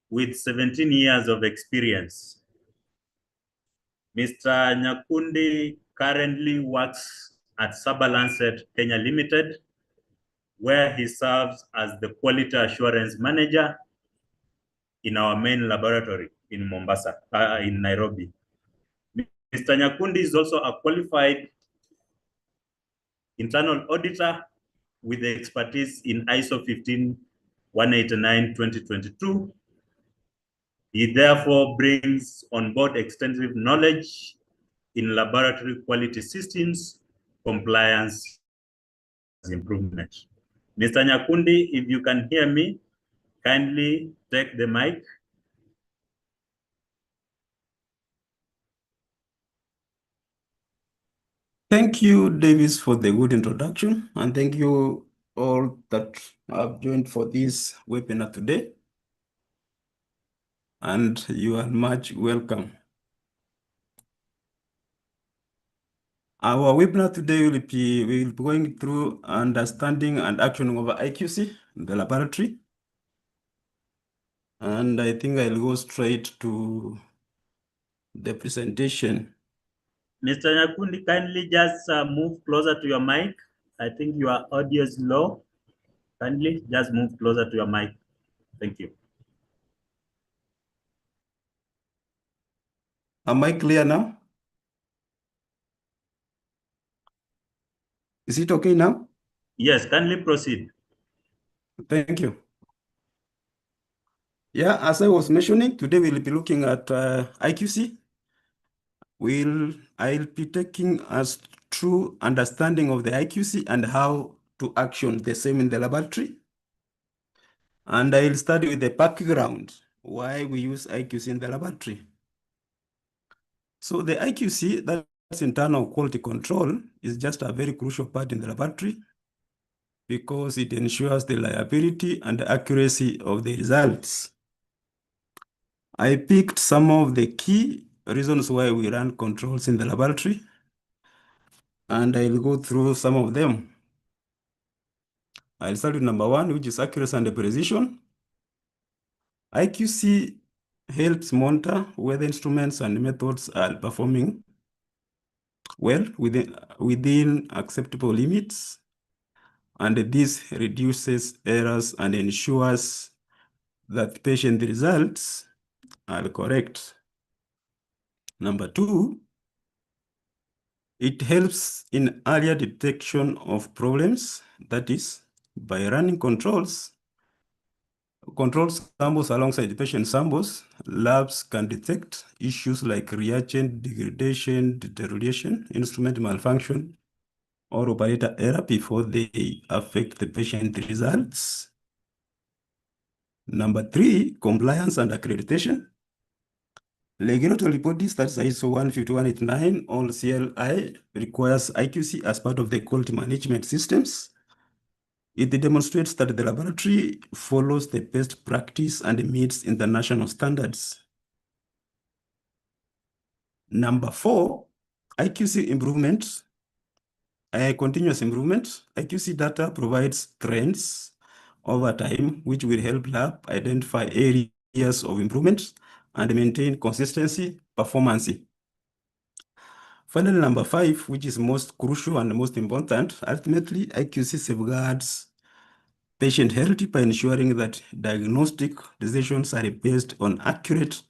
with 17 years of experience. Mr. Nyakundi currently works at Sabalancet Kenya Limited, where he serves as the Quality Assurance Manager in our main laboratory in Mombasa, in Nairobi. Mr. Nyakundi is also a qualified internal auditor with expertise in ISO 15189-2022. He therefore brings on board extensive knowledge in laboratory quality systems, compliance, improvement. Mr. Nyakundi, if you can hear me, kindly take the mic. Thank you, Davis, for the good introduction, and thank you all that have joined for this webinar today. And you are much welcome. Our webinar today will be going through understanding and actioning of IQC, the laboratory. And I think I'll go straight to the presentation. Mr. Nyakundi, kindly just move closer to your mic. I think your audio is low. Kindly just move closer to your mic. Thank you. Am I clear now? Is it okay now? Yes, kindly proceed. Thank you. Yeah, as I was mentioning, today we'll be looking at IQC. I'll be taking us through understanding of the IQC and how to action the same in the laboratory. And I'll start with the background, why we use IQC in the laboratory. So the IQC, that's internal quality control, is just a very crucial part in the laboratory because it ensures the reliability and accuracy of the results. I picked some of the key reasons why we run controls in the laboratory, and I'll go through some of them. I'll start with number one, which is accuracy and precision. IQC helps monitor whether instruments and methods are performing well within acceptable limits, and this reduces errors and ensures that patient results are correct. Number two, it helps in earlier detection of problems. That is, by running control samples alongside patient samples, labs can detect issues like reagent degradation, deterioration, instrument malfunction, or operator error before they affect the patient results. Number three, compliance and accreditation. Regulatory bodies, that's ISO 15189 or CLI, requires IQC as part of the quality management systems. It demonstrates that the laboratory follows the best practice and meets international standards. Number four, IQC improvement, continuous improvement. IQC data provides trends over time, which will help lab identify areas of improvement and maintain consistency performance. Finally, number five, which is most crucial and most important, ultimately, IQC safeguards patient health by ensuring that diagnostic decisions are based on accurate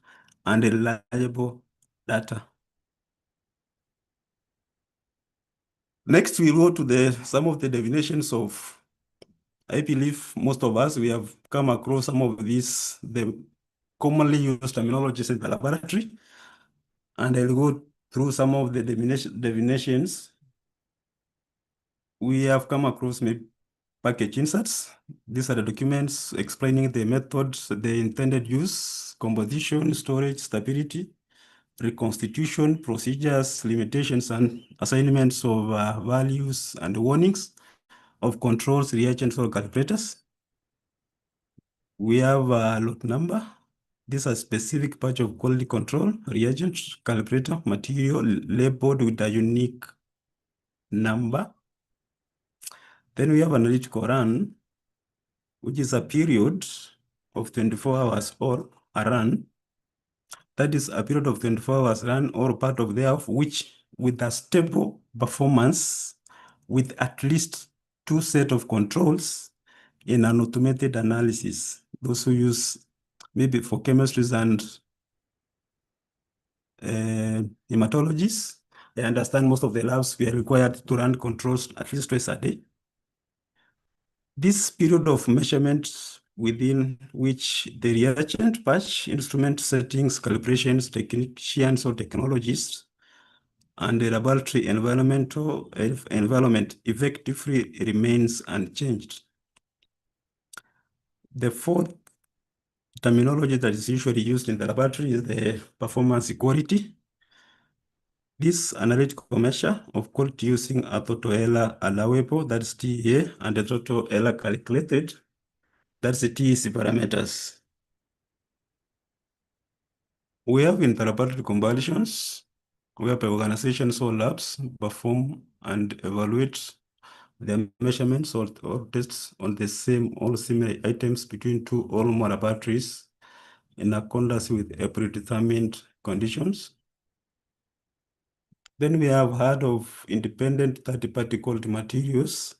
and reliable data. Next, we go to some of the definitions of, I believe most of us, we have come across some of these, the commonly used terminologies in the laboratory, and I'll go through some of the definitions. We have come across maybe package inserts. These are the documents explaining the methods, the intended use, composition, storage, stability, reconstitution, procedures, limitations, and assignments of values and warnings of controls, reagents, or calculators. We have a lot number. These are specific patch of quality control, reagent, calculator, material labeled with a unique number. Then we have analytical run, which is a period of 24 hours or a run, that is a period of 24 hours run or part of thereof, which with a stable performance with at least two set of controls in an automated analysis. Those who use maybe for chemistries and hematologists, I understand most of the labs we are required to run controls at least twice a day. This period of measurement within which the reagent, batch, instrument settings, calibrations, technicians or technologists, and the laboratory environment effectively remains unchanged. The fourth terminology that is usually used in the laboratory is the performance quality. This analytical measure of quality using a total error allowable, that's TEA, and a total error calculated, that's the TEC parameters. We have in the laboratory conversions, where organizations or labs perform and evaluate the measurements or tests on the same or similar items between two or more laboratories in accordance with a predetermined conditions. Then we have heard of independent third-party quality materials,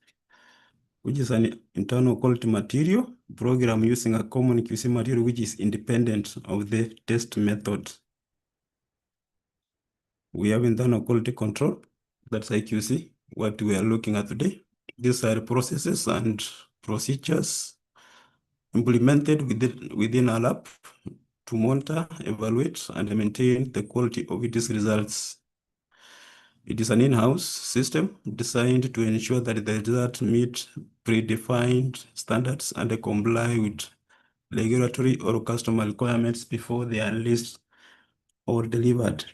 which is an internal quality material program using a common QC material which is independent of the test method. We have internal quality control, that's IQC, what we are looking at today. These are processes and procedures implemented within a lab to monitor, evaluate, and maintain the quality of its results. It is an in-house system designed to ensure that the results meet predefined standards and comply with regulatory or customer requirements before they are released or delivered.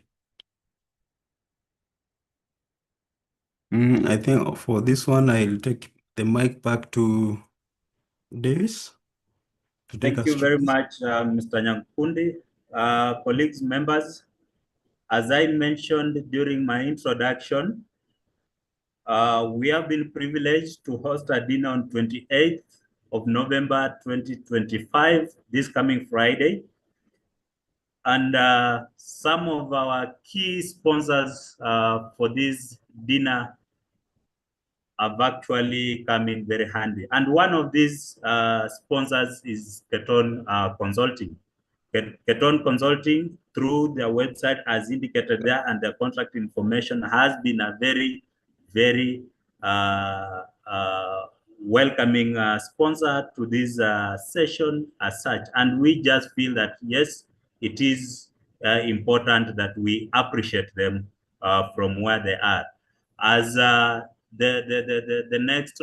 I think for this one, I'll take the mic back to Davis to take Thank us you through very this. much, Mr. Nyankundi. Colleagues, members, as I mentioned during my introduction, we have been privileged to host a dinner on 28th of November 2025, this coming Friday. And some of our key sponsors for this dinner have actually come in very handy. And one of these sponsors is Keton Consulting. Keton Consulting, through their website as indicated there, and their contract information, has been a very, very welcoming sponsor to this session as such. And we just feel that, yes, it is important that we appreciate them from where they are. As the next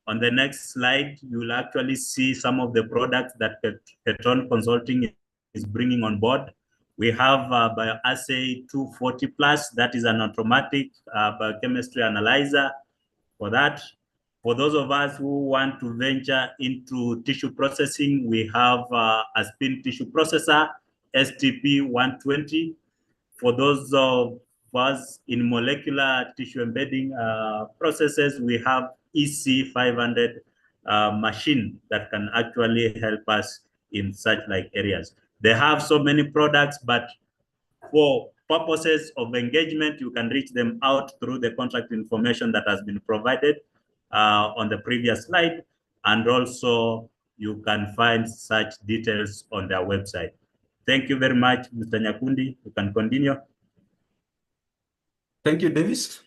on the next slide, you will actually see some of the products that Petron Consulting is bringing on board. We have Bioassay 240 Plus, that is an automatic biochemistry analyzer. For that, for those of us who want to venture into tissue processing, we have a spin tissue processor, STP 120. For those of us in molecular tissue embedding processes, we have EC 500 machine that can actually help us in such like areas. They have so many products, but for purposes of engagement, you can reach them out through the contract information that has been provided on the previous slide. And also you can find such details on their website. Thank you very much, Mr. Nyakundi. You can continue. Thank you, Davis.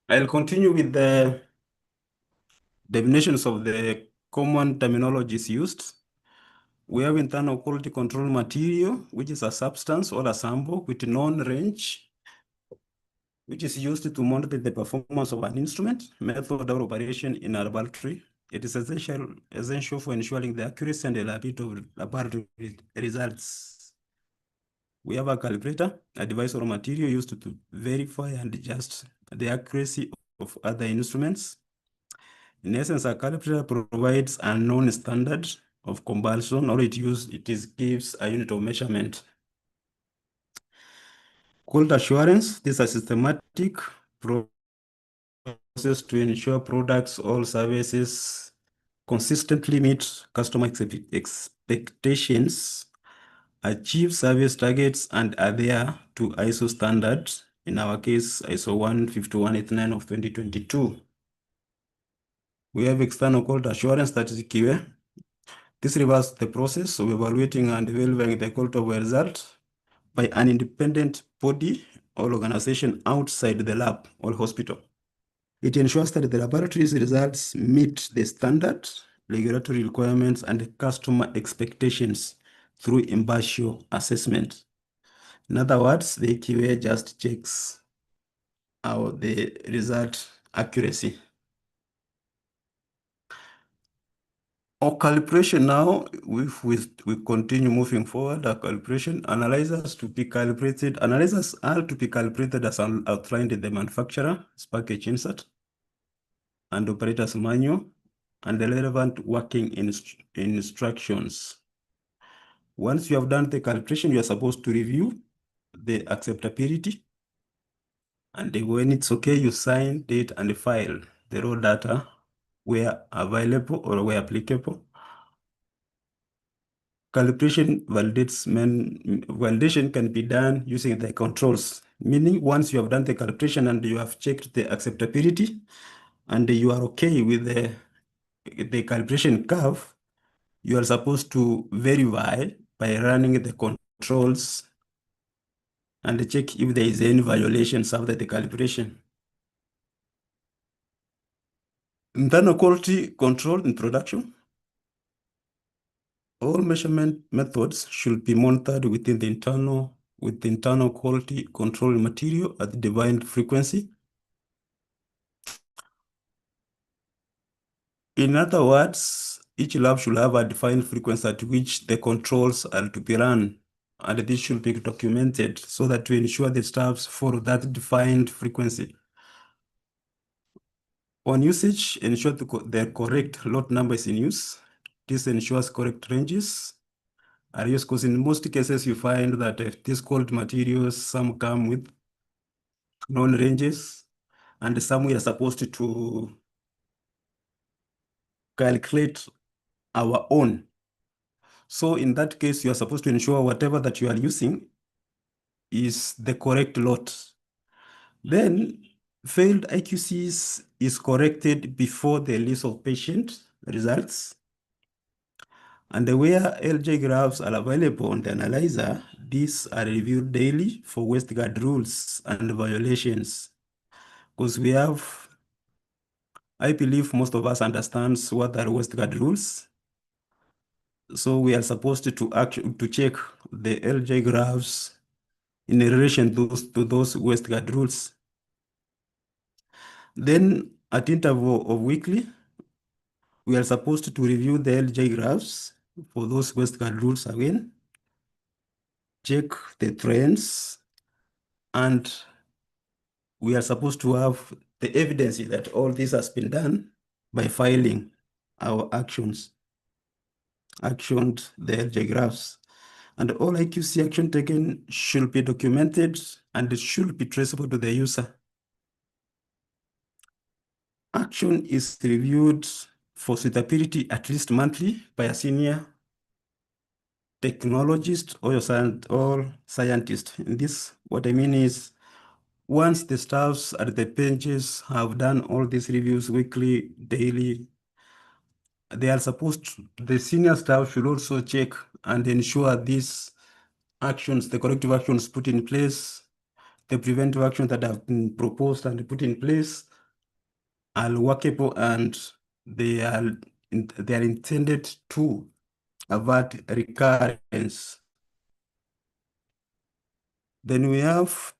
I'll continue with the definitions of the common terminologies used. We have internal quality control material, which is a substance or a sample with known range, which is used to monitor the performance of an instrument, method, or operation in a laboratory. It is essential for ensuring the accuracy and reliability of laboratory results. We have a calibrator, a device or material used to verify and adjust the accuracy of other instruments. In essence, a calibrator provides a known standard of comparison, or it gives a unit of measurement. Quality assurance, this is a systematic process to ensure products or services consistently meet customer expectations, achieve service targets, and adhere to ISO standards, in our case, ISO 15189 of 2022. We have external quality assurance, that is QA. This reverses the process of evaluating and evaluating the quality of a result by an independent body or organization outside the lab or hospital. It ensures that the laboratory's results meet the standard, regulatory requirements, and customer expectations through impartial assessment. In other words, the QA just checks out the result accuracy. Our calibration now, if we continue moving forward, our calibration analyzers are to be calibrated as outlined in the manufacturer's package insert and operator's manual and the relevant working instructions. Once you have done the calibration, you are supposed to review the acceptability, and when it's okay, you sign, date, and file the raw data where available or where applicable. Calibration validation can be done using the controls, meaning once you have done the calibration and you have checked the acceptability and you are okay with the calibration curve, you are supposed to verify by running the controls and check if there is any violations after the calibration. Internal quality control in production. All measurement methods should be monitored within the internal quality control material at the defined frequency. In other words, each lab should have a defined frequency at which the controls are to be run, and this should be documented so that to ensure the staffs follow that defined frequency. On usage, ensure the correct lot number is in use. This ensures correct ranges are used, because in most cases you find that these cold materials, some come with known ranges, and some we are supposed to calculate our own. So in that case, you are supposed to ensure whatever that you are using is the correct lot. Then failed IQCs is corrected before the list of patient results. And where LJ graphs are available on the analyzer, these are reviewed daily for wasteguard rules and violations. Because I believe most of us understands what are wasteguard rules. So we are supposed to check the LJ graphs in relation to those wasteguard rules. Then at interval of weekly, we are supposed to review the LJ graphs for those wasteguard rules again, check the trends, and we are supposed to have the evidence that all this has been done by filing our actioned the LJ graphs. And all IQC action taken should be documented and it should be traceable to the user. Action is reviewed for suitability at least monthly by a senior technologist or scientist. In this, what I mean is, once the staffs at the benches have done all these reviews weekly, daily, the senior staff should also check and ensure these actions, the corrective actions put in place, the preventive actions that have been proposed and put in place are workable and they are intended to avert recurrence. Then we have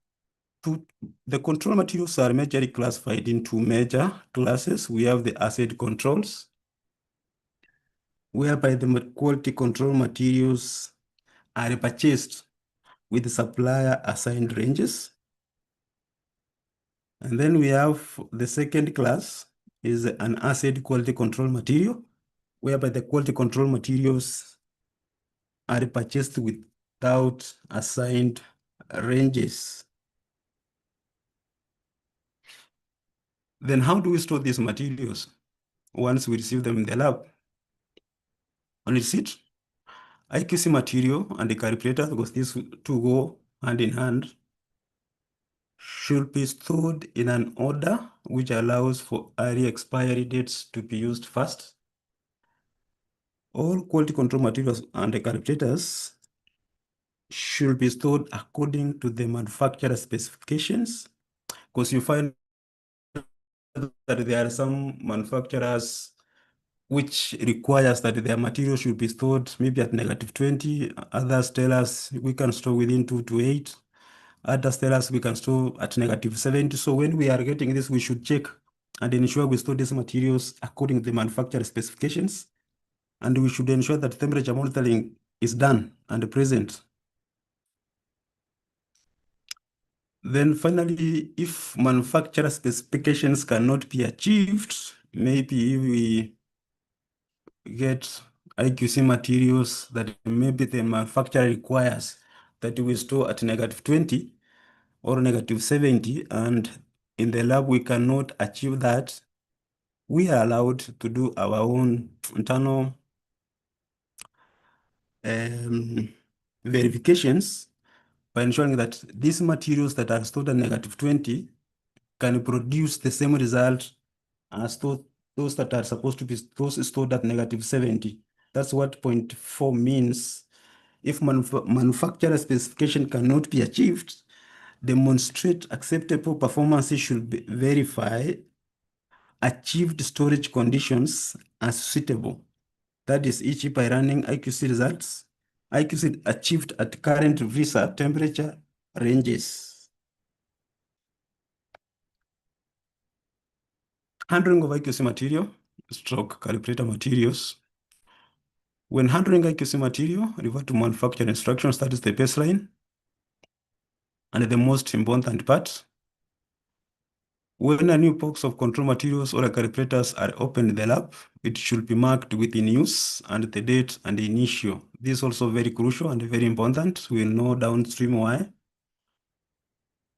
the control materials are majorly classified into major classes. We have the asset controls, whereby the quality control materials are purchased with supplier assigned ranges. And then we have the second class is an asset quality control material, whereby the quality control materials are purchased without assigned ranges. Then how do we store these materials once we receive them in the lab? on receipt. IQC material and the calculator, because these two go hand in hand, should be stored in an order which allows for early expiry dates to be used first. All quality control materials and the calculators should be stored according to the manufacturer specifications, because you find that there are some manufacturers which requires that their material should be stored maybe at -20. Others tell us we can store within 2 to 8. Others tell us we can store at -70. So when we are getting this, we should check and ensure we store these materials according to the manufacturer specifications. And we should ensure that temperature monitoring is done and present. Then finally, if manufacturer specifications cannot be achieved, maybe we get IQC materials that maybe the manufacturer requires that we store at -20 or -70, and in the lab we cannot achieve that, we are allowed to do our own internal verifications by ensuring that these materials that are stored at -20 can produce the same result as those that are supposed to be those stored at -70. That's what point 4 means. If manufacturer specification cannot be achieved, demonstrate acceptable performances should verify achieved storage conditions as suitable. That is each by running IQC results. IQC achieved at current visa temperature ranges. Handling of IQC material, stroke calibrator materials. When handling IQC material, refer to manufacturer instructions, that is the baseline. And the most important part, when a new box of control materials or calibrators are opened in the lab, it should be marked with in use and the date and the initial. This is also very crucial and very important. We will know downstream why.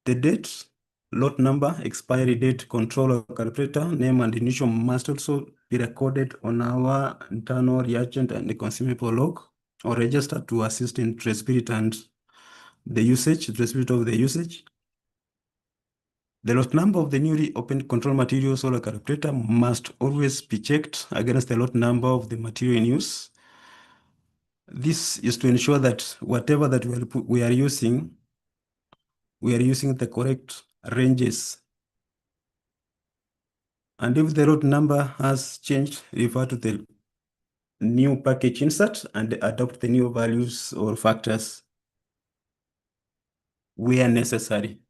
The date, lot number, expiry date, controller, calibrator, name and initial must also be recorded on our internal reagent and the consumable log or register to assist in traceability and the usage, traceability of the usage. The lot number of the newly opened control material solar calibrator must always be checked against the lot number of the material in use. This is to ensure that whatever that we are using the correct ranges. And if the lot number has changed, refer to the new package insert and adopt the new values or factors where necessary.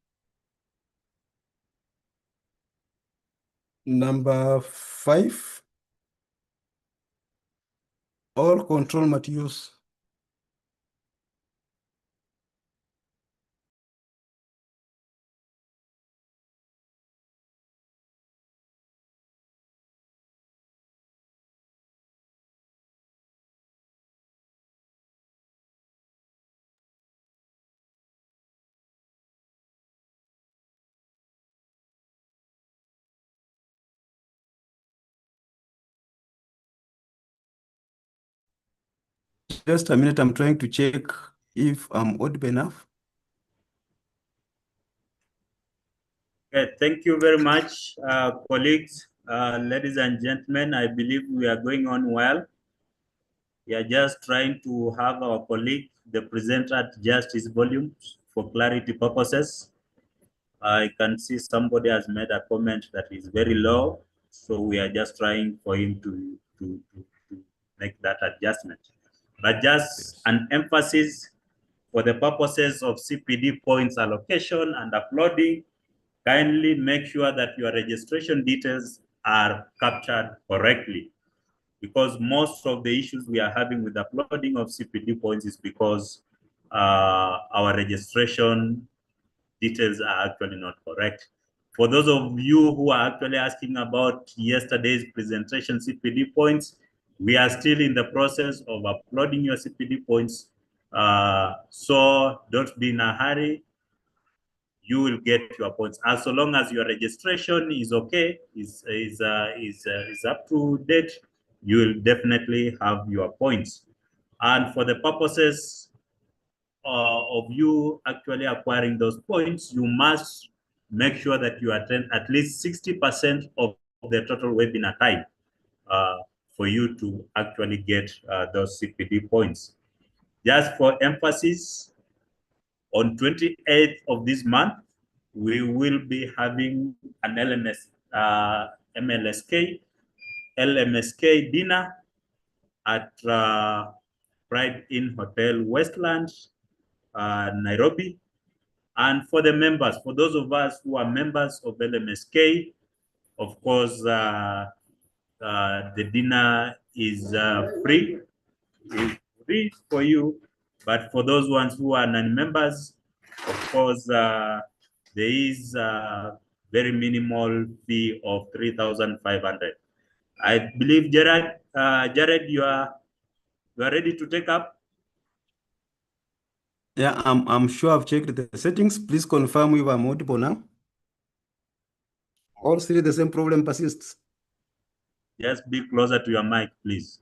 Number 5, all control materials Just a minute, I'm trying to check if I'm audible enough. Okay, thank you very much, colleagues, ladies and gentlemen. I believe we are going on well. We are just trying to have our colleague, the presenter, adjust his volume for clarity purposes. I can see somebody has made a comment that is very low, so we are just trying for him to make that adjustment. But just an emphasis for the purposes of CPD points allocation and uploading, kindly make sure that your registration details are captured correctly, because most of the issues we are having with uploading of CPD points is because our registration details are actually not correct. For those of you who are actually asking about yesterday's presentation CPD points, we are still in the process of uploading your CPD points. So don't be in a hurry. You will get your points as long as your registration is okay, is up to date. you will definitely have your points. And for the purposes of you actually acquiring those points, you must make sure that you attend at least 60% of the total webinar time for you to actually get those CPD points. Just for emphasis, on 28th of this month, we will be having an LMSK dinner at Pride Inn Hotel Westland, Nairobi. And for the members, for those of us who are members of LMSK, of course, the dinner is free. It's free for you, but for those ones who are non-members, of course, there is a very minimal fee of 3,500. I believe, Jared, you are ready to take up. Yeah, I'm sure I've checked the settings. Please confirm if I'm audible now. Or still the same problem persists. Just be closer to your mic, please.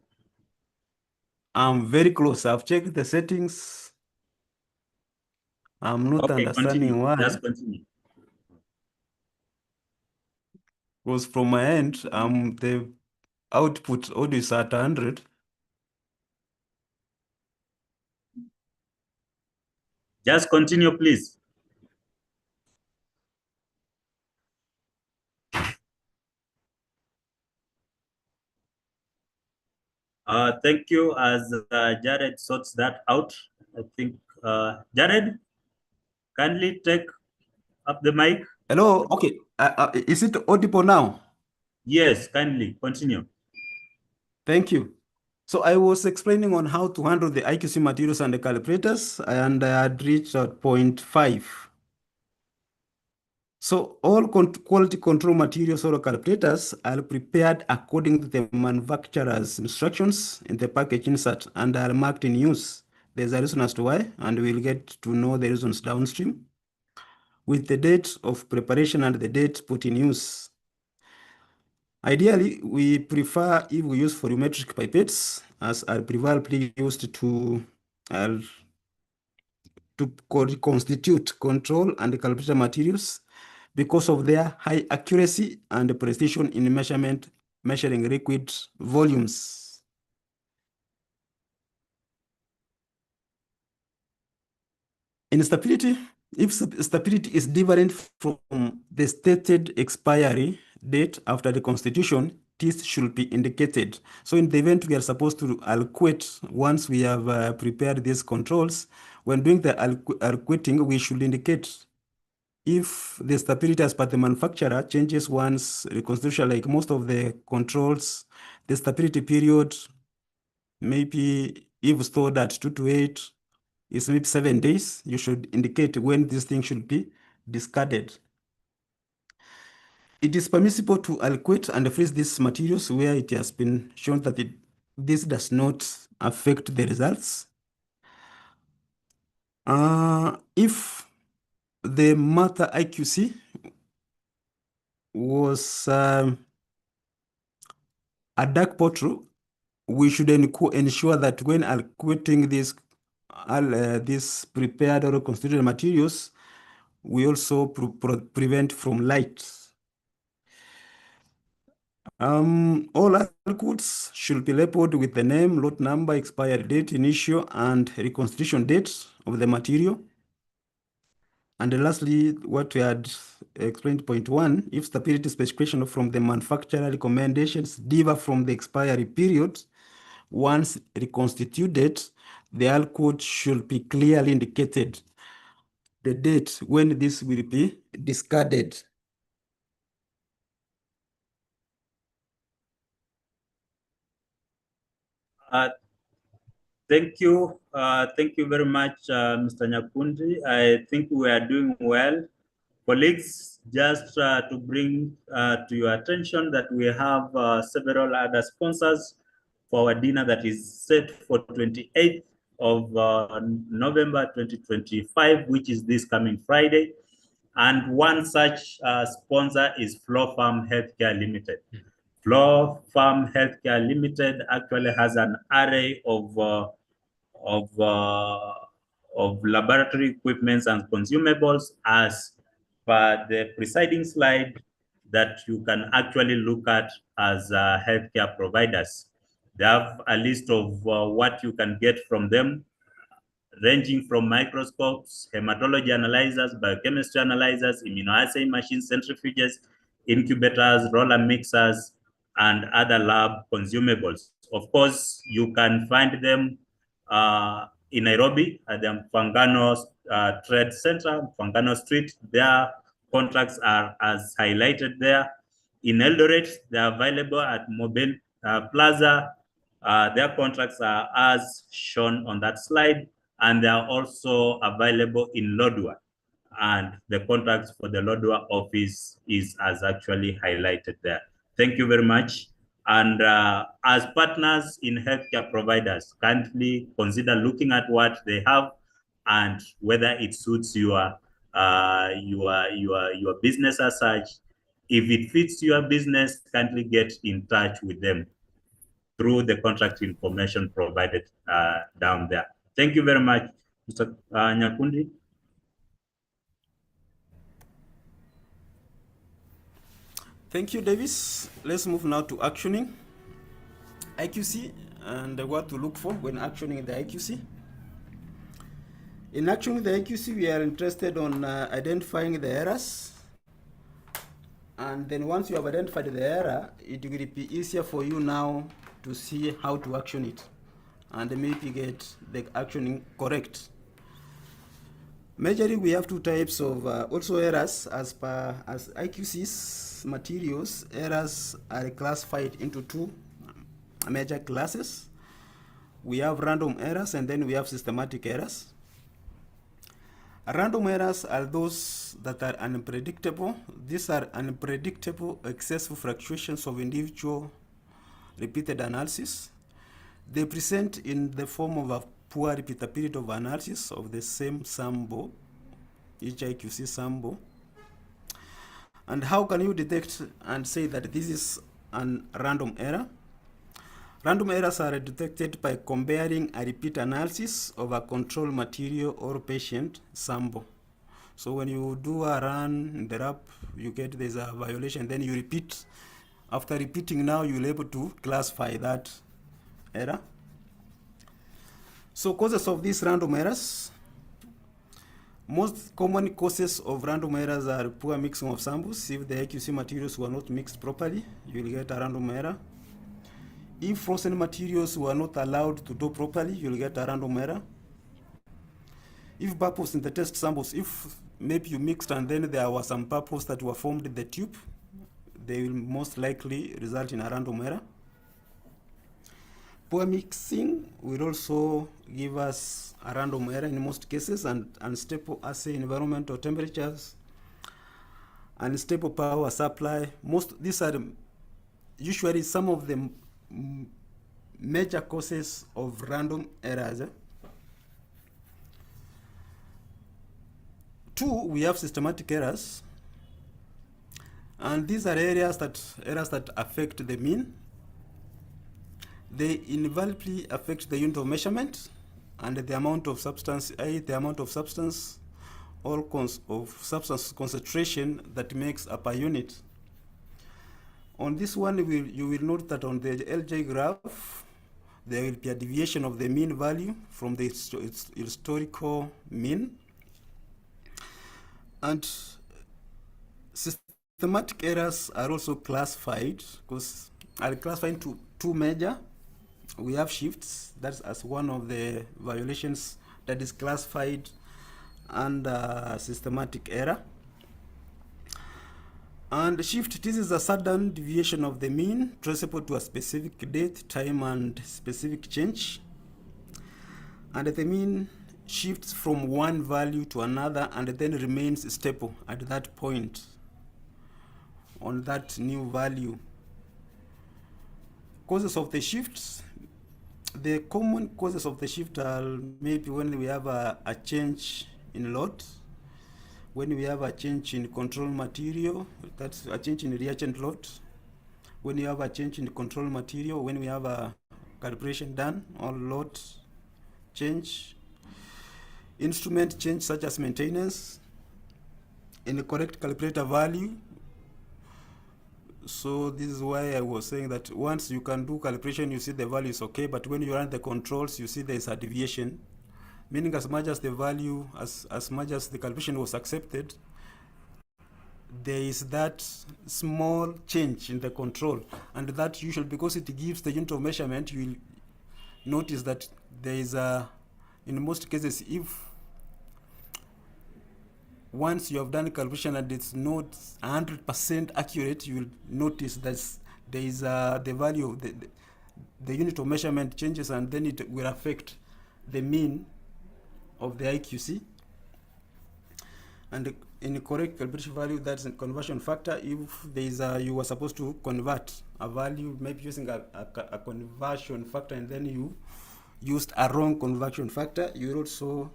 I'm very close. I've checked the settings. I'm not Okay, understanding continue. why. Just continue. Because from my end, the output audio is at 100. Just continue, please. Thank you. As Jared sorts that out, I think, Jared, kindly take up the mic. Hello, okay. Is it audible now? Yes, kindly continue. Thank you. So I was explaining on how to handle the IQC materials and the calibrators, and I had reached at point 5. So all quality control materials or calibrators are prepared according to the manufacturer's instructions in the package insert and are marked in use. There's a reason as to why, and we'll get to know the reasons downstream, with the date of preparation and the date put in use. Ideally, we prefer if we use volumetric pipettes, as are prevalently used to constitute control and calibrator materials because of their high accuracy and precision in measuring liquid volumes. In stability, if stability is different from the stated expiry date after the constitution, this should be indicated. So in the event we are supposed to alquate once we have prepared these controls, when doing the alquating, we should indicate if the stability as per the manufacturer changes once reconstitution, like most of the controls, the stability period, maybe if stored at 2 to 8, is maybe 7 days, you should indicate when this thing should be discarded. It is permissible to alquate and freeze these materials where it has been shown that this does not affect the results. If the matter IQC was a dark portal, we should ensure that when alquating these prepared or constituted materials, we also prevent from light. All alquotes should be labeled with the name, lot number, expiry date, initial, and reconstitution date of the material. And lastly, what we had explained, point 1, if stability specification from the manufacturer recommendations differ from the expiry period, once reconstituted, the alquote should be clearly indicated the date when this will be discarded. Thank you. Thank you very much, Mr. Nyakundi. I think we are doing well. Colleagues, just to bring to your attention that we have several other sponsors for our dinner that is set for 28th of November 2025, which is this coming Friday. And one such sponsor is Flow Farm Healthcare Limited. Flow Farm Healthcare Limited actually has an array of uh, of laboratory equipments and consumables as per the presiding slide that you can actually look at as healthcare providers. They have a list of what you can get from them, ranging from microscopes, hematology analyzers, biochemistry analyzers, immunoassay machines, centrifuges, incubators, roller mixers, and other lab consumables. Of course, you can find them in Nairobi at the Mfangano Trade Center, Mfangano Street. Their contracts are as highlighted there. In Eldoret, they are available at Mobile Plaza. Their contracts are as shown on that slide, and they are also available in Lodwar. And the contracts for the Lodwar office is as actually highlighted there. Thank you very much. And as partners in healthcare providers, kindly consider looking at what they have and whether it suits your business as such. If it fits your business, kindly get in touch with them through the contact information provided down there. Thank you very much, Mr. Nyakundi. Thank you, Davis. Let's move now to actioning IQC and what to look for when actioning the IQC. In actioning the IQC, we are interested on identifying the errors. And then once you have identified the error, it will be easier for you now to see how to action it and maybe get the actioning correct. Majorly, we have two types of also errors as IQC's materials. Errors are classified into two major classes. We have random errors and then we have systematic errors. Random errors are those that are unpredictable. These are unpredictable excessive fluctuations of individual repeated analysis. They present in the form of a poor repeatability of analysis of the same sample, each IQC sample. And how can you detect and say that this is a random error? Random errors are detected by comparing a repeat analysis of a control material or patient sample. So when you do a run in the lab, you get there's a violation, then you repeat. After repeating now, you'll be able to classify that error. So causes of these random errors. Most common causes of random errors are poor mixing of samples. If the IQC materials were not mixed properly, you will get a random error. If frozen materials were not allowed to do properly, you'll get a random error. If bubbles in the test samples, if maybe you mixed and then there were some bubbles that were formed in the tube, they will most likely result in a random error. Poor mixing will also give us a random error in most cases, and unstable assay environmental temperatures, unstable power supply. These are usually some of the major causes of random errors. Two, we have systematic errors, and these are errors that affect the mean. They invariably affect the unit of measurement and the amount of substance, i.e. the amount of substance or of substance concentration that makes up a unit. On this one, you will note that on the LJ graph, there will be a deviation of the mean value from the historical mean. And systematic errors are also classified, because are classified into two major. We have shifts, that's as one of the violations that is classified under systematic error. And shift, this is a sudden deviation of the mean traceable to a specific date, time, and specific change. And the mean shifts from one value to another and then remains stable at that point on that new value. Causes of the shifts. The common causes of the shift are maybe when we have a change in load, when we have a change in control material, that's a change in reagent load, when you have a change in the control material, when we have a calibration done or load change, instrument change such as maintenance, in the correct calibrator value. So this is why I was saying that once you can do calibration, you see the value is okay, but when you run the controls, you see there is a deviation, meaning as much as the value, as much as the calibration was accepted, there is that small change in the control, and that usually, because it gives the unit of measurement, you will notice that there is a, in most cases, if once you have done calibration and it's not 100% accurate, you will notice that there is the value of the unit of measurement changes, and then it will affect the mean of the IQC. And in the correct calibration value, that's a conversion factor. If there is you were supposed to convert a value, maybe using a conversion factor, and then you used a wrong conversion factor, you will also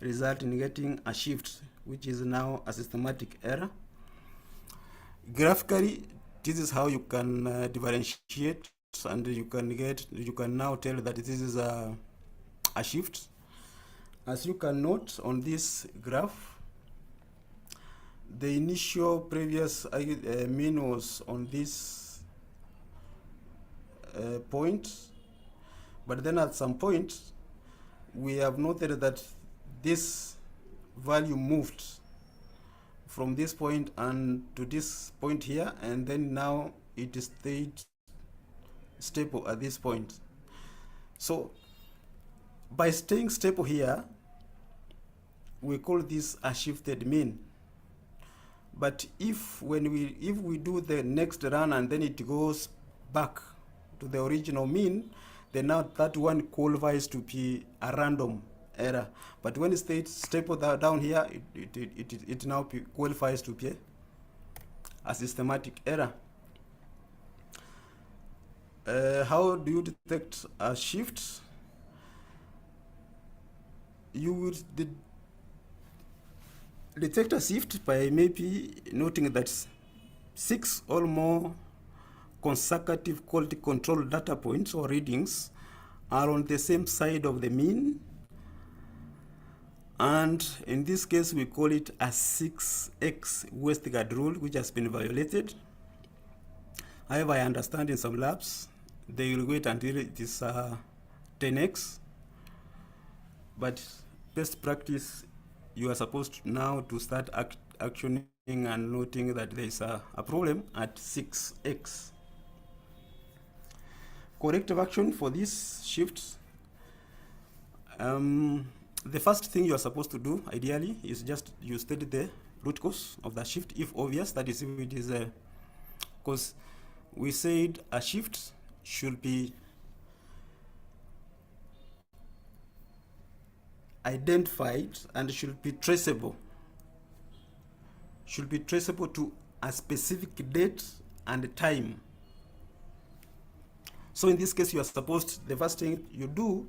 result in getting a shift, which is now a systematic error. Graphically, this is how you can differentiate, and you can now tell that this is a shift. As you can note on this graph, the initial previous mean was on this point, but then at some point we have noted that this value moved from this point and to this point here, and then now it stayed stable at this point. So by staying stable here, we call this a shifted mean. But if we do the next run and then it goes back to the original mean, then now that one qualifies to be a random error. But when it stays stable down here, it now qualifies to be a systematic error. How do you detect a shift? You would detect a shift by maybe noting that 6 or more consecutive quality control data points or readings are on the same side of the mean, and in this case we call it a 6x Westgard rule, which has been violated. However, I understand in some labs they will wait until it is 10x, but best practice, you are supposed now to start actioning and noting that there is a problem at 6x. Corrective action for this shift. The first thing you are supposed to do, ideally, is just you study the root cause of the shift, if obvious. That is, if it is because we said a shift should be identified and should be traceable to a specific date and time. So in this case, you are supposed, the first thing you do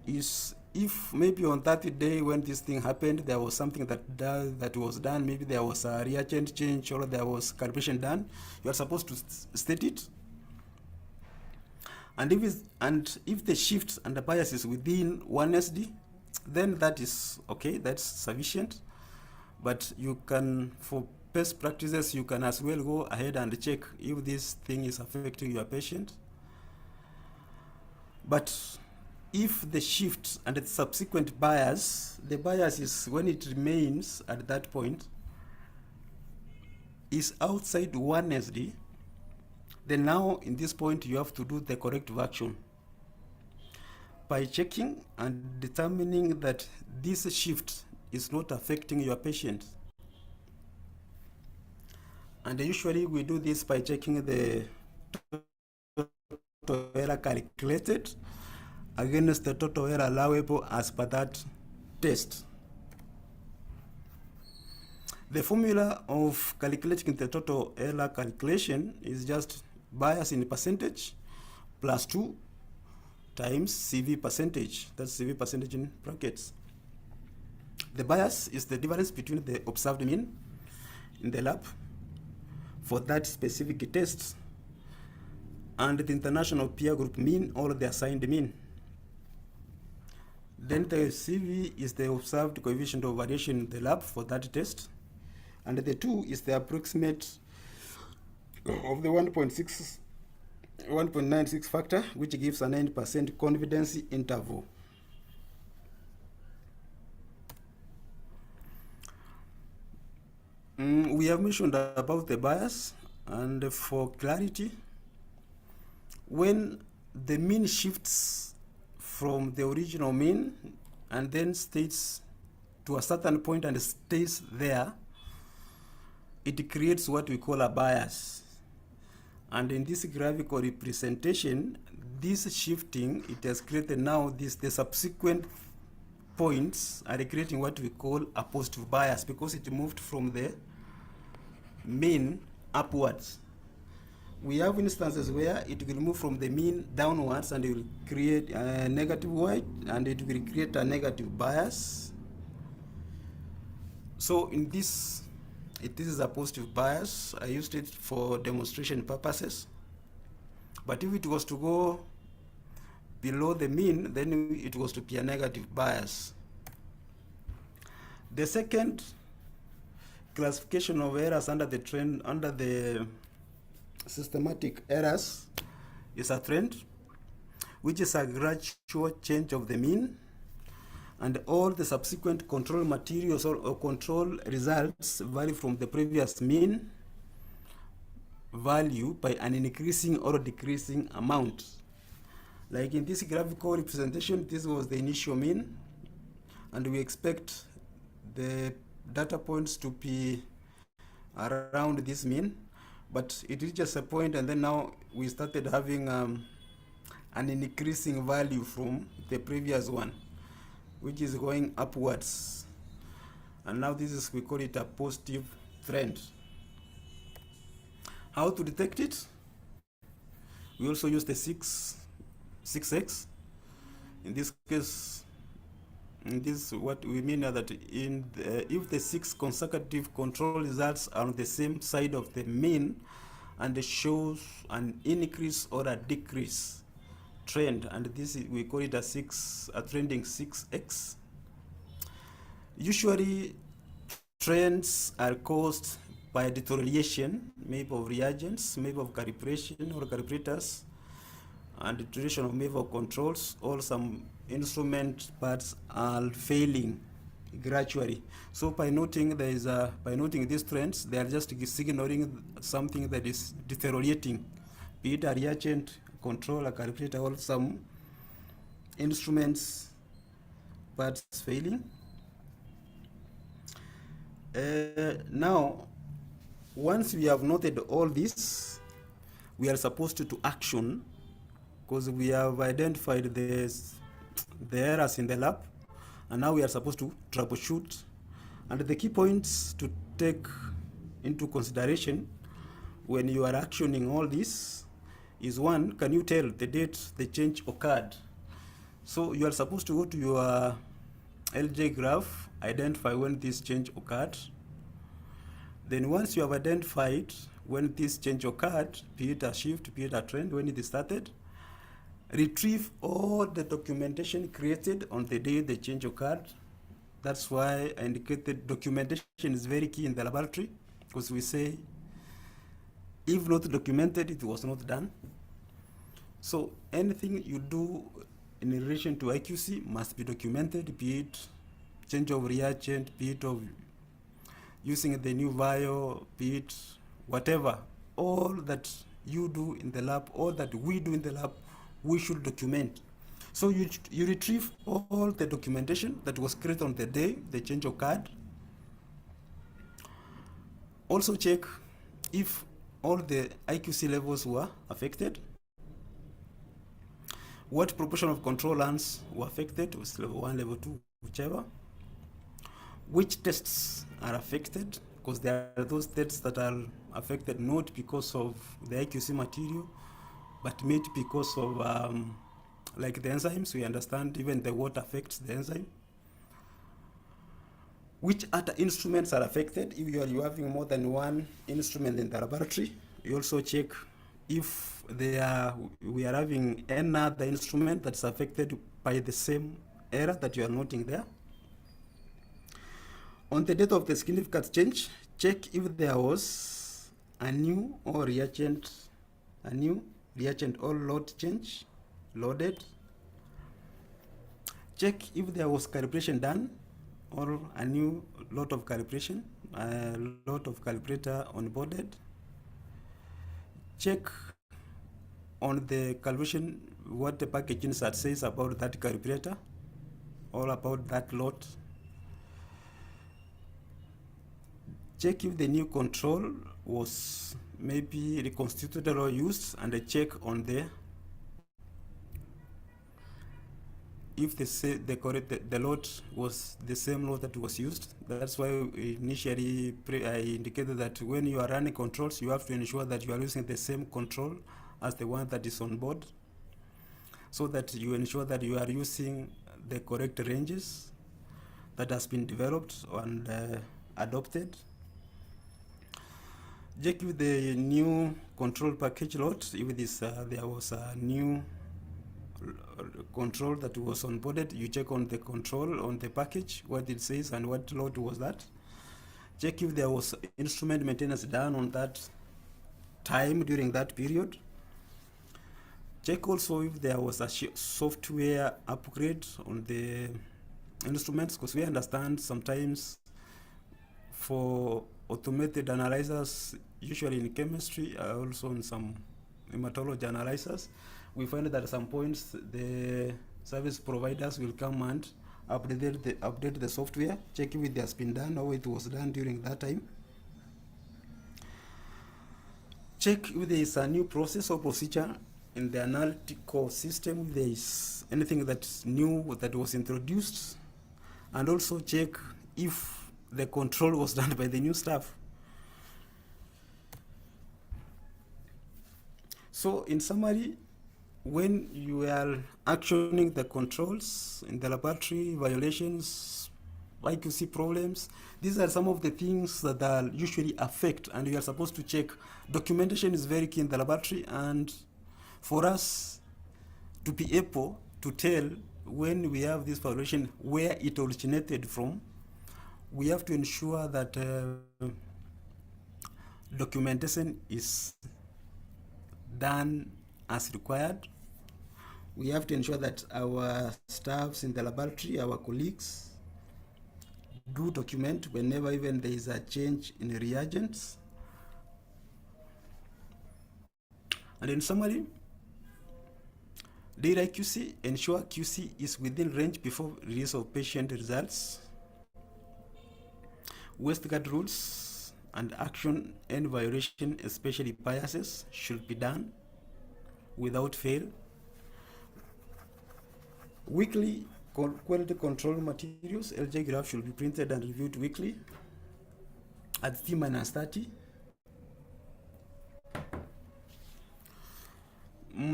is, if maybe on that day when this thing happened, there was something that was done, maybe there was a reagent change or there was calibration done, you are supposed to state it. And if the shift and the bias is within 1 SD, then that is okay, that's sufficient. But you can, for best practices, you can as well go ahead and check if this thing is affecting your patient. But if the shift and the subsequent bias, the bias is when it remains at that point, is outside 1 SD, then now in this point you have to do the corrective action by checking and determining that this shift is not affecting your patient. And usually we do this by checking the total error calculated against the total error allowable as per that test. The formula of calculating the total error calculation is just bias in percentage plus 2 times CV percentage. That's CV percentage in brackets. The bias is the difference between the observed mean in the lab for that specific test and the international peer group mean or the assigned mean. Then the CV is the observed coefficient of variation in the lab for that test. And the 2 is the approximate of the 1.96 factor, which gives a 9% confidence interval. We have mentioned about the bias, and for clarity, when the mean shifts from the original mean and then stays to a certain point and stays there, it creates what we call a bias. And in this graphical representation, this shifting, it has created now the subsequent points are creating what we call a positive bias, because it moved from the mean upwards. We have instances where it will move from the mean downwards and it will create a negative y, and it will create a negative bias. So in this, this is a positive bias. I used it for demonstration purposes. But if it was to go below the mean, then it was to be a negative bias. The second classification of errors under the trend, under the systematic errors, is a trend, which is a gradual change of the mean, and all the subsequent control materials or control results vary from the previous mean value by an increasing or decreasing amount. Like in this graphical representation, this was the initial mean, and we expect the data points to be around this mean, but it reaches a point, and then now we started having an increasing value from the previous one, which is going upwards. And now this is, we call it a positive trend. How to detect it? We also use the 6x. In this case, what we mean is that if the 6 consecutive control results are on the same side of the mean, and it shows an increase or a decrease trend, and this is, we call it a trending 6x. Usually trends are caused by deterioration, maybe of reagents, maybe of calibration or calibrators, and deterioration of maybe of controls, or some instrument parts are failing gradually. So by noting these trends, they are just signaling something that is deteriorating, be it a reagent, control, a calibrator, or some instruments parts failing. Now, once we have noted all this, we are supposed to action, because we have identified the errors in the lab, and now we are supposed to troubleshoot. And the key points to take into consideration when you are actioning all this is, one, can you tell the date the change occurred? So you are supposed to go to your LJ graph, identify when this change occurred. Then once you have identified when this change occurred, be it a shift, be it a trend, when it started, retrieve all the documentation created on the day the change occurred. That's why I indicated documentation is very key in the laboratory, because we say if not documented, it was not done. So anything you do in relation to IQC must be documented, be it change of reagent, be it of using the new vial, be it whatever. All that you do in the lab, all that we do in the lab, we should document. So you retrieve all the documentation that was created on the day the change occurred. Also check if all the IQC levels were affected. What proportion of control arms were affected, was level 1, level 2, whichever. Which tests are affected, because there are those tests that are affected not because of the IQC material, but maybe because of like the enzymes. We understand even the water affects the enzyme. Which other instruments are affected? If you are having more than one instrument in the laboratory, you also check if we are having another instrument that's affected by the same error that you are noting there. On the date of the significant change, check if there was a new reagent or load change loaded. Check if there was calibration done or a new lot of calibration, a lot of calibrator onboarded. Check on the calibration what the package insert says about that calibrator or about that lot. Check if the new control was maybe reconstituted or used, and a check on if the load was the same load that was used. That's why initially I indicated that when you are running controls, you have to ensure that you are using the same control as the one that is on board, so that you ensure that you are using the correct ranges that has been developed and adopted. Check with the new control package load, if there was a new control that was onboarded. You check on the control on the package, what it says and what load was that. Check if there was instrument maintenance done on that time during that period. Check also if there was a software upgrade on the instruments, because we understand sometimes for automated analyzers, usually in chemistry, also in some hematology analyzers, we find that at some points the service providers will come and update the software, check if it has been done or it was done during that time. Check if there is a new process or procedure in the analytical system, if there is anything that's new that was introduced, and also check if the control was done by the new staff. So in summary, when you are actioning the controls in the laboratory, violations, IQC problems, these are some of the things that are usually affect, and you are supposed to check. Documentation is very key in the laboratory, and for us to be able to tell when we have this violation where it originated from, we have to ensure that documentation is done as required. We have to ensure that our staffs in the laboratory, our colleagues, do document whenever even there is a change in reagents. And in summary, data QC, ensure QC is within range before release of patient results. Waste rules and action and violation, especially biases, should be done without fail. Weekly quality control materials, LJ graph, should be printed and reviewed weekly at T-30.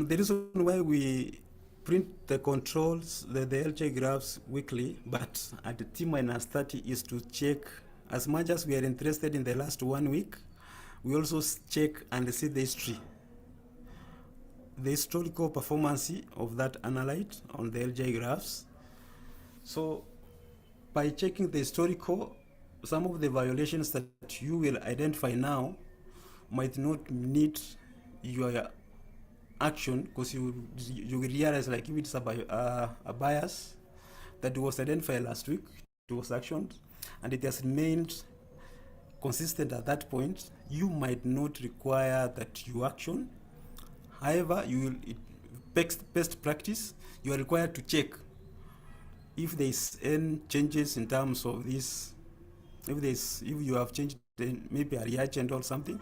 The reason why we print the controls, the LJ graphs weekly, but at T-30 is to check, as much as we are interested in the last 1 week, we also check and see the history, the historical performance of that analyte on the LJ graphs. So by checking the historical, some of the violations that you will identify now might not need your action, because you will realize, like, if it's a bias that was identified last week, it was actioned, and it has remained consistent at that point, you might not require that you action. However, best practice, you are required to check if there is any changes in terms of this, if you have changed maybe a reagent or something.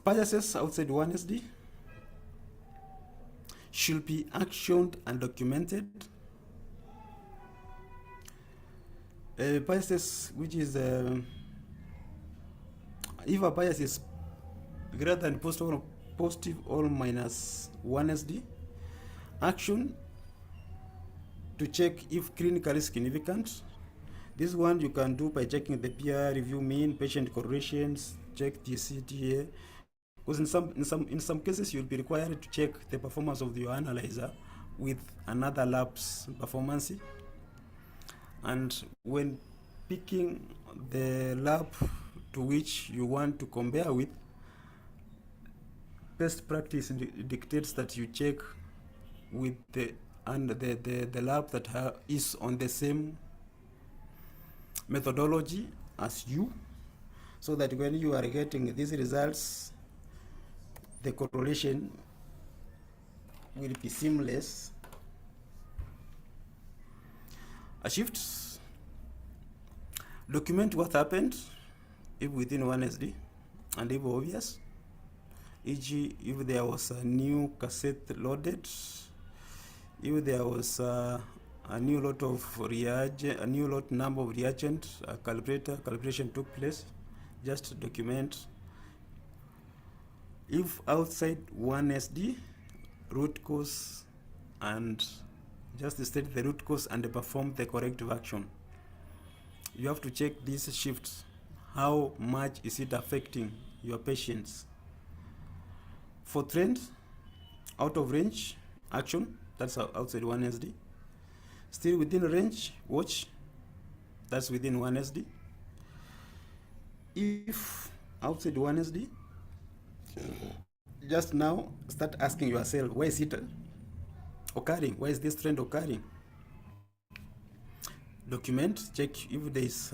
Biases outside 1SD should be actioned and documented. Biases, which is if a bias is greater than positive or minus 1SD, action to check if clinically significant. This one you can do by checking the peer review mean, patient correlations, check TCTA. Because in some cases you'll be required to check the performance of your analyzer with another lab's performance. And when picking the lab to which you want to compare with, best practice dictates that you check with the lab that is on the same methodology as you, so that when you are getting these results, the correlation will be seamless. A shift. Document what happened if within 1SD and if obvious, e.g. if there was a new cassette loaded, if there was a new lot of reagent, a new lot number of reagent, a calibration took place, just document. If outside 1SD, root cause, and just state the root cause and perform the corrective action. You have to check these shifts. How much is it affecting your patients? For trend, out of range action, that's outside 1SD. Still within range, watch, that's within 1SD. If outside 1SD, just now start asking yourself, why is it occurring? Why is this trend occurring? Document, check if there is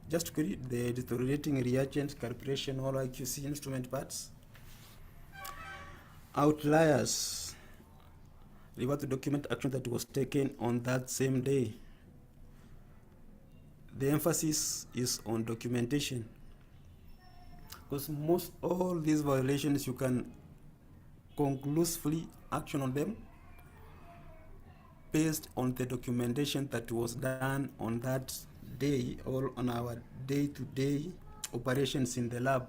just create the deteriorating reagent, calibration, or IQC instrument parts. Outliers, revert to document action that was taken on that same day. The emphasis is on documentation, because most all these violations you can conclusively action on them based on the documentation that was done on that day or on our day-to-day operations in the lab.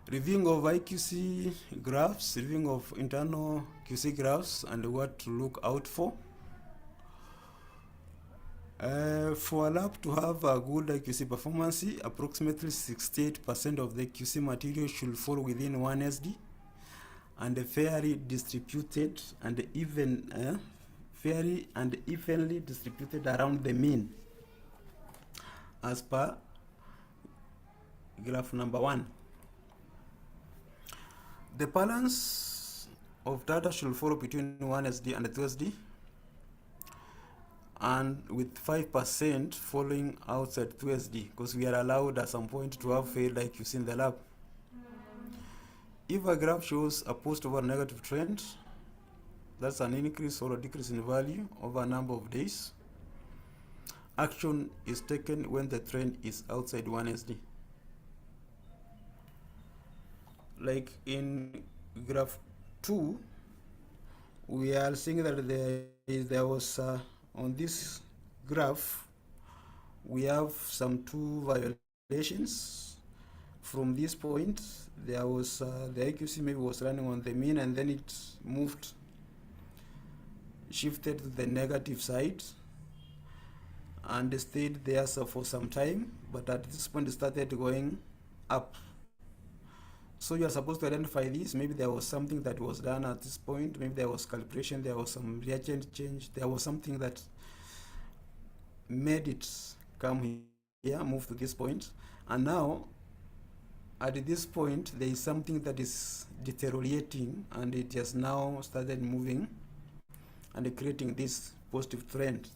Reviewing of IQC graphs, reviewing of internal QC graphs, and what to look out for. For a lab to have a good IQC performance, approximately 68% of the QC material should fall within 1SD and fairly distributed and fairly and evenly distributed around the mean, as per graph number 1. The balance of data should fall between 1SD and 2SD, and with 5% falling outside 2SD, because we are allowed at some point to have failed IQC in the lab. If a graph shows a positive or negative trend, that's an increase or a decrease in value over a number of days. Action is taken when the trend is outside 1SD. Like in graph 2, we are seeing that there was on this graph we have some 2 violations. From this point, there was the IQC maybe was running on the mean, and then it shifted to the negative side and stayed there for some time, but at this point it started going up. So you are supposed to identify this. Maybe there was something that was done at this point. Maybe there was calibration, there was some reagent change, there was something that made it come here, move to this point, and now at this point there is something that is deteriorating, and it has now started moving and creating this positive trend.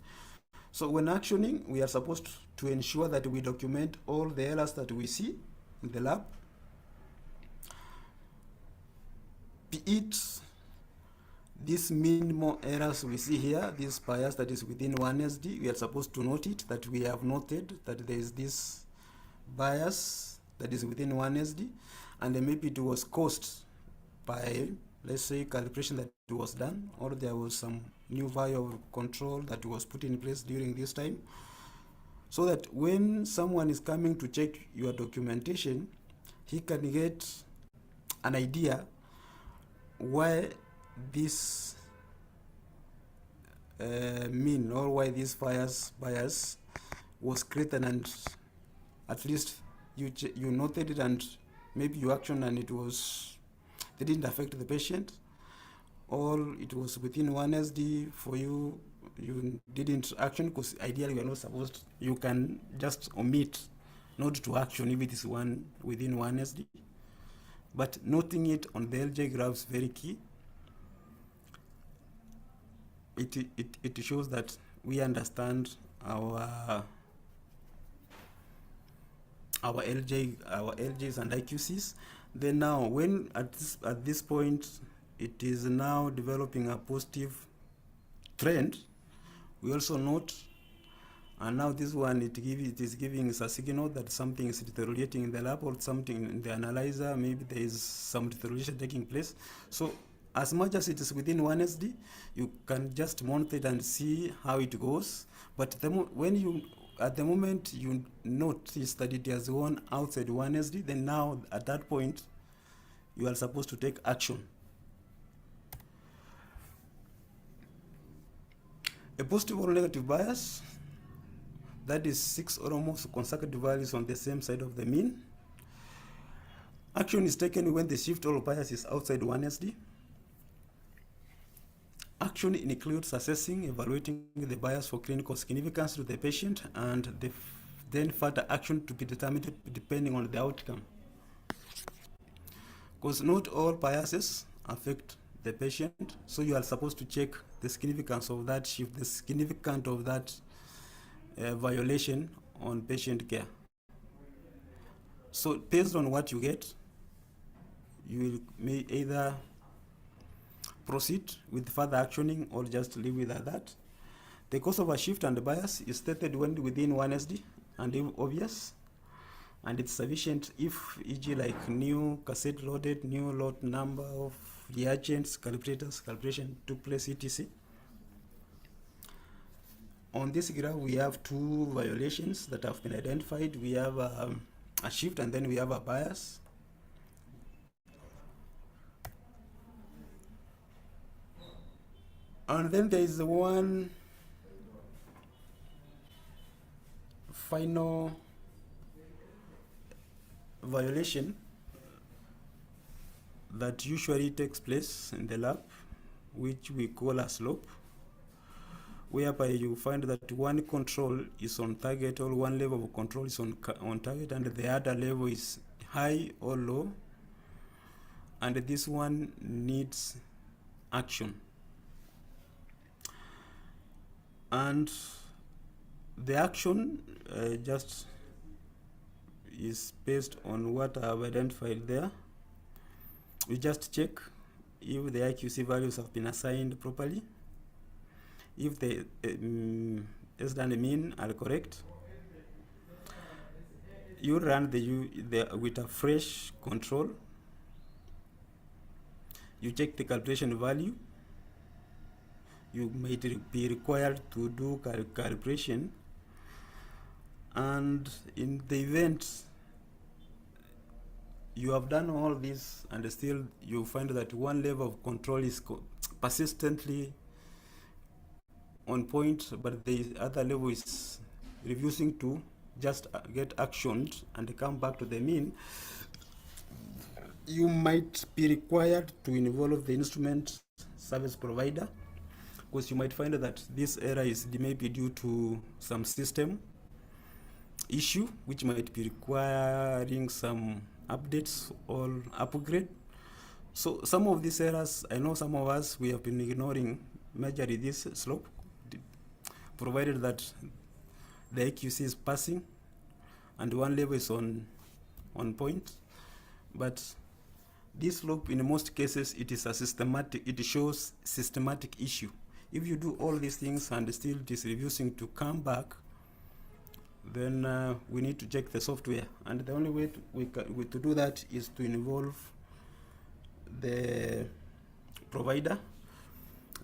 So when actioning, we are supposed to ensure that we document all the errors that we see in the lab, be it these minimal errors we see here, this bias that is within 1SD, we are supposed to note it, that we have noted that there is this bias that is within 1SD, and then maybe it was caused by, let's say, calibration that was done, or there was some new value of control that was put in place during this time, so that when someone is coming to check your documentation, he can get an idea why this mean, or why this bias was created, and at least you noted it, and maybe you actioned and they didn't affect the patient, or it was within 1SD for you didn't action, because ideally you're not supposed, you can just omit not to action if it is within 1SD. But noting it on the LJ graph is very key. It shows that we understand our LJs and IQCs. Then now, when at this point it is now developing a positive trend, we also note, and now this one it is giving us a signal that something is deteriorating in the lab, or something in the analyzer, maybe there is some deterioration taking place. So as much as it is within 1SD, you can just monitor it and see how it goes. But at the moment you notice that it has gone outside 1SD, then now at that point you are supposed to take action. A positive or negative bias, that is 6 or more consecutive values on the same side of the mean. Action is taken when the shift or bias is outside 1SD. Action includes assessing, evaluating the bias for clinical significance to the patient, and then further action to be determined depending on the outcome. Because not all biases affect the patient, so you are supposed to check the significance of that shift, the significance of that violation on patient care. So based on what you get, you may either proceed with further actioning or just leave with that. The cause of a shift and bias is stated when within 1SD and if obvious, and it's sufficient if, e.g., like new cassette loaded, new lot number of reagents, calibrators, calibration took place, etc. On this graph, we have 2 violations that have been identified. We have a shift, and then we have a bias. And then there is one final violation that usually takes place in the lab, which we call a slope, whereby you find that one control is on target, or one level of control is on target, and the other level is high or low, and this one needs action. And the action just is based on what I have identified there. We just check if the IQC values have been assigned properly, if the S and mean are correct. You run with a fresh control. You check the calibration value. You may be required to do calibration, and in the event you have done all this and still you find that one level of control is persistently on point, but the other level is refusing to just get actioned and come back to the mean, you might be required to involve the instrument service provider, because you might find that this error is maybe due to some system issue, which might be requiring some updates or upgrade. So some of these errors, I know some of us, we have been ignoring majorly this slope, provided that the IQC is passing and one level is on point. But this slope, in most cases, it is a systematic, it shows systematic issue. If you do all these things and still it is refusing to come back, then we need to check the software. And the only way to do that is to involve the provider.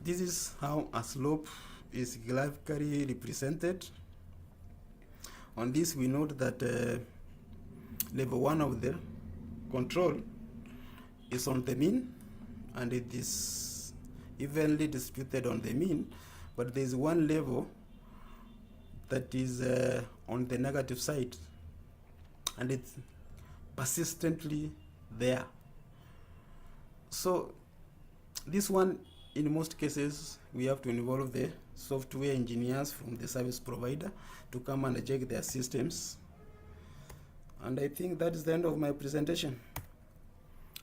This is how a slope is graphically represented. On this, we note that level 1 of the control is on the mean, and it is evenly distributed on the mean. but there's one level that is on the negative side, and it's persistently there. So this one, in most cases, we have to involve the software engineers from the service provider to come and check their systems. And I think that is the end of my presentation.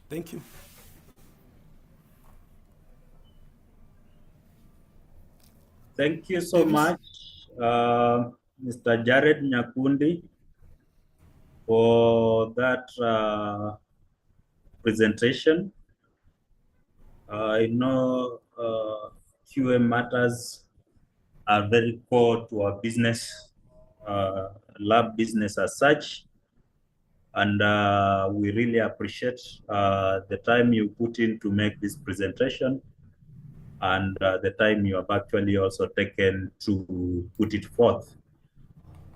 Thank you. Thank you so much, Mr. Jared Nyakundi, for that presentation. I know QA matters are very core to our business, lab business as such. And we really appreciate the time you put in to make this presentation and the time you have actually also taken to put it forth.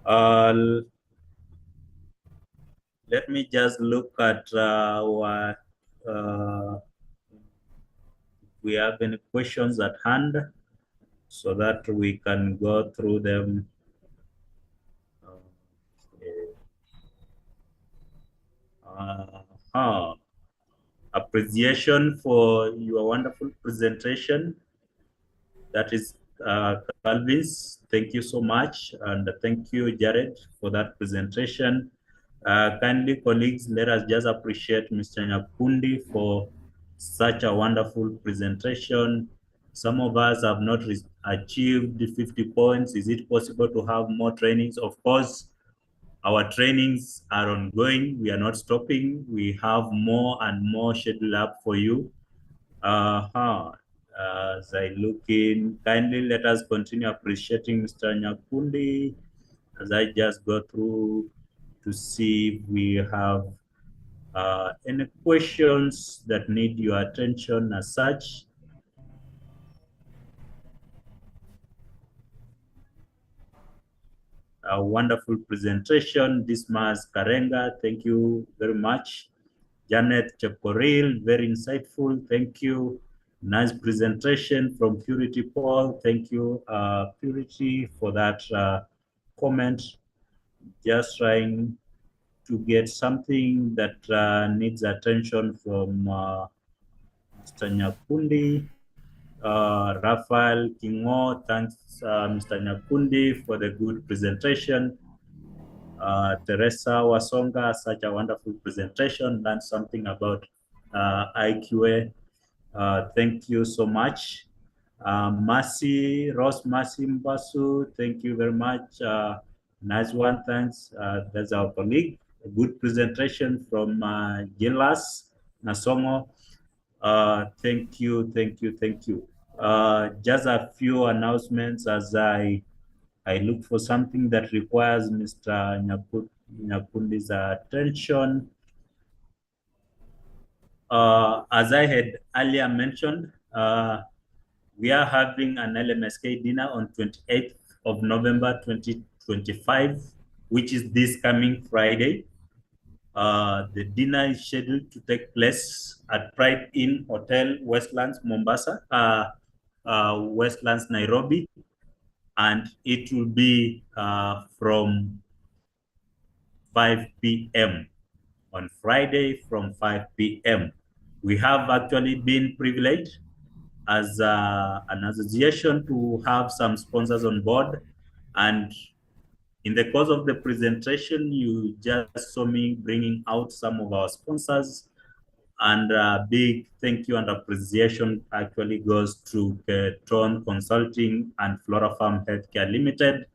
Let me just look at our, we have any questions at hand so that we can go through them. Appreciation for your wonderful presentation. That is Calvin's. Thank you so much. And thank you, Jared, for that presentation. Kindly, colleagues, let us just appreciate Mr. Nyakundi for such a wonderful presentation. Some of us have not achieved the 50 points. Is it possible to have more trainings? Of course, our trainings are ongoing. We are not stopping. We have more and more scheduled up for you. As I look in, kindly let us continue appreciating Mr. Nyakundi as I just go through to see if we have any questions that need your attention as such. A wonderful presentation, Dismas Karenga, thank you very much. Janet Chekoril, very insightful, thank you. Nice presentation from Purity Paul, thank you, Purity, for that comment. Just trying to get something that needs attention from Mr. Nyakundi. Raphael Kingo, thanks Mr. Nyakundi for the good presentation. Teresa Wasonga, such a wonderful presentation, learned something about IQA. Thank you so much. Ross Mercy Mbasu, thank you very much. Nice one, thanks. That's our colleague. A good presentation from Gilas Nasongo. Thank you, thank you, thank you. Just a few announcements as I look for something that requires Mr. Nyakundi's attention. As I had earlier mentioned, we are having an LMSK dinner on 28th of November 2025, which is this coming Friday. The dinner is scheduled to take place at Pride Inn Hotel, Westlands, Mombasa, Westlands, Nairobi, and it will be from 5 p.m. on Friday from 5 p.m. We have actually been privileged as an association to have some sponsors on board, and in the course of the presentation, you just saw me bringing out some of our sponsors, and a big thank you and appreciation actually goes to Tron Consulting and Flora Farm Healthcare Limited.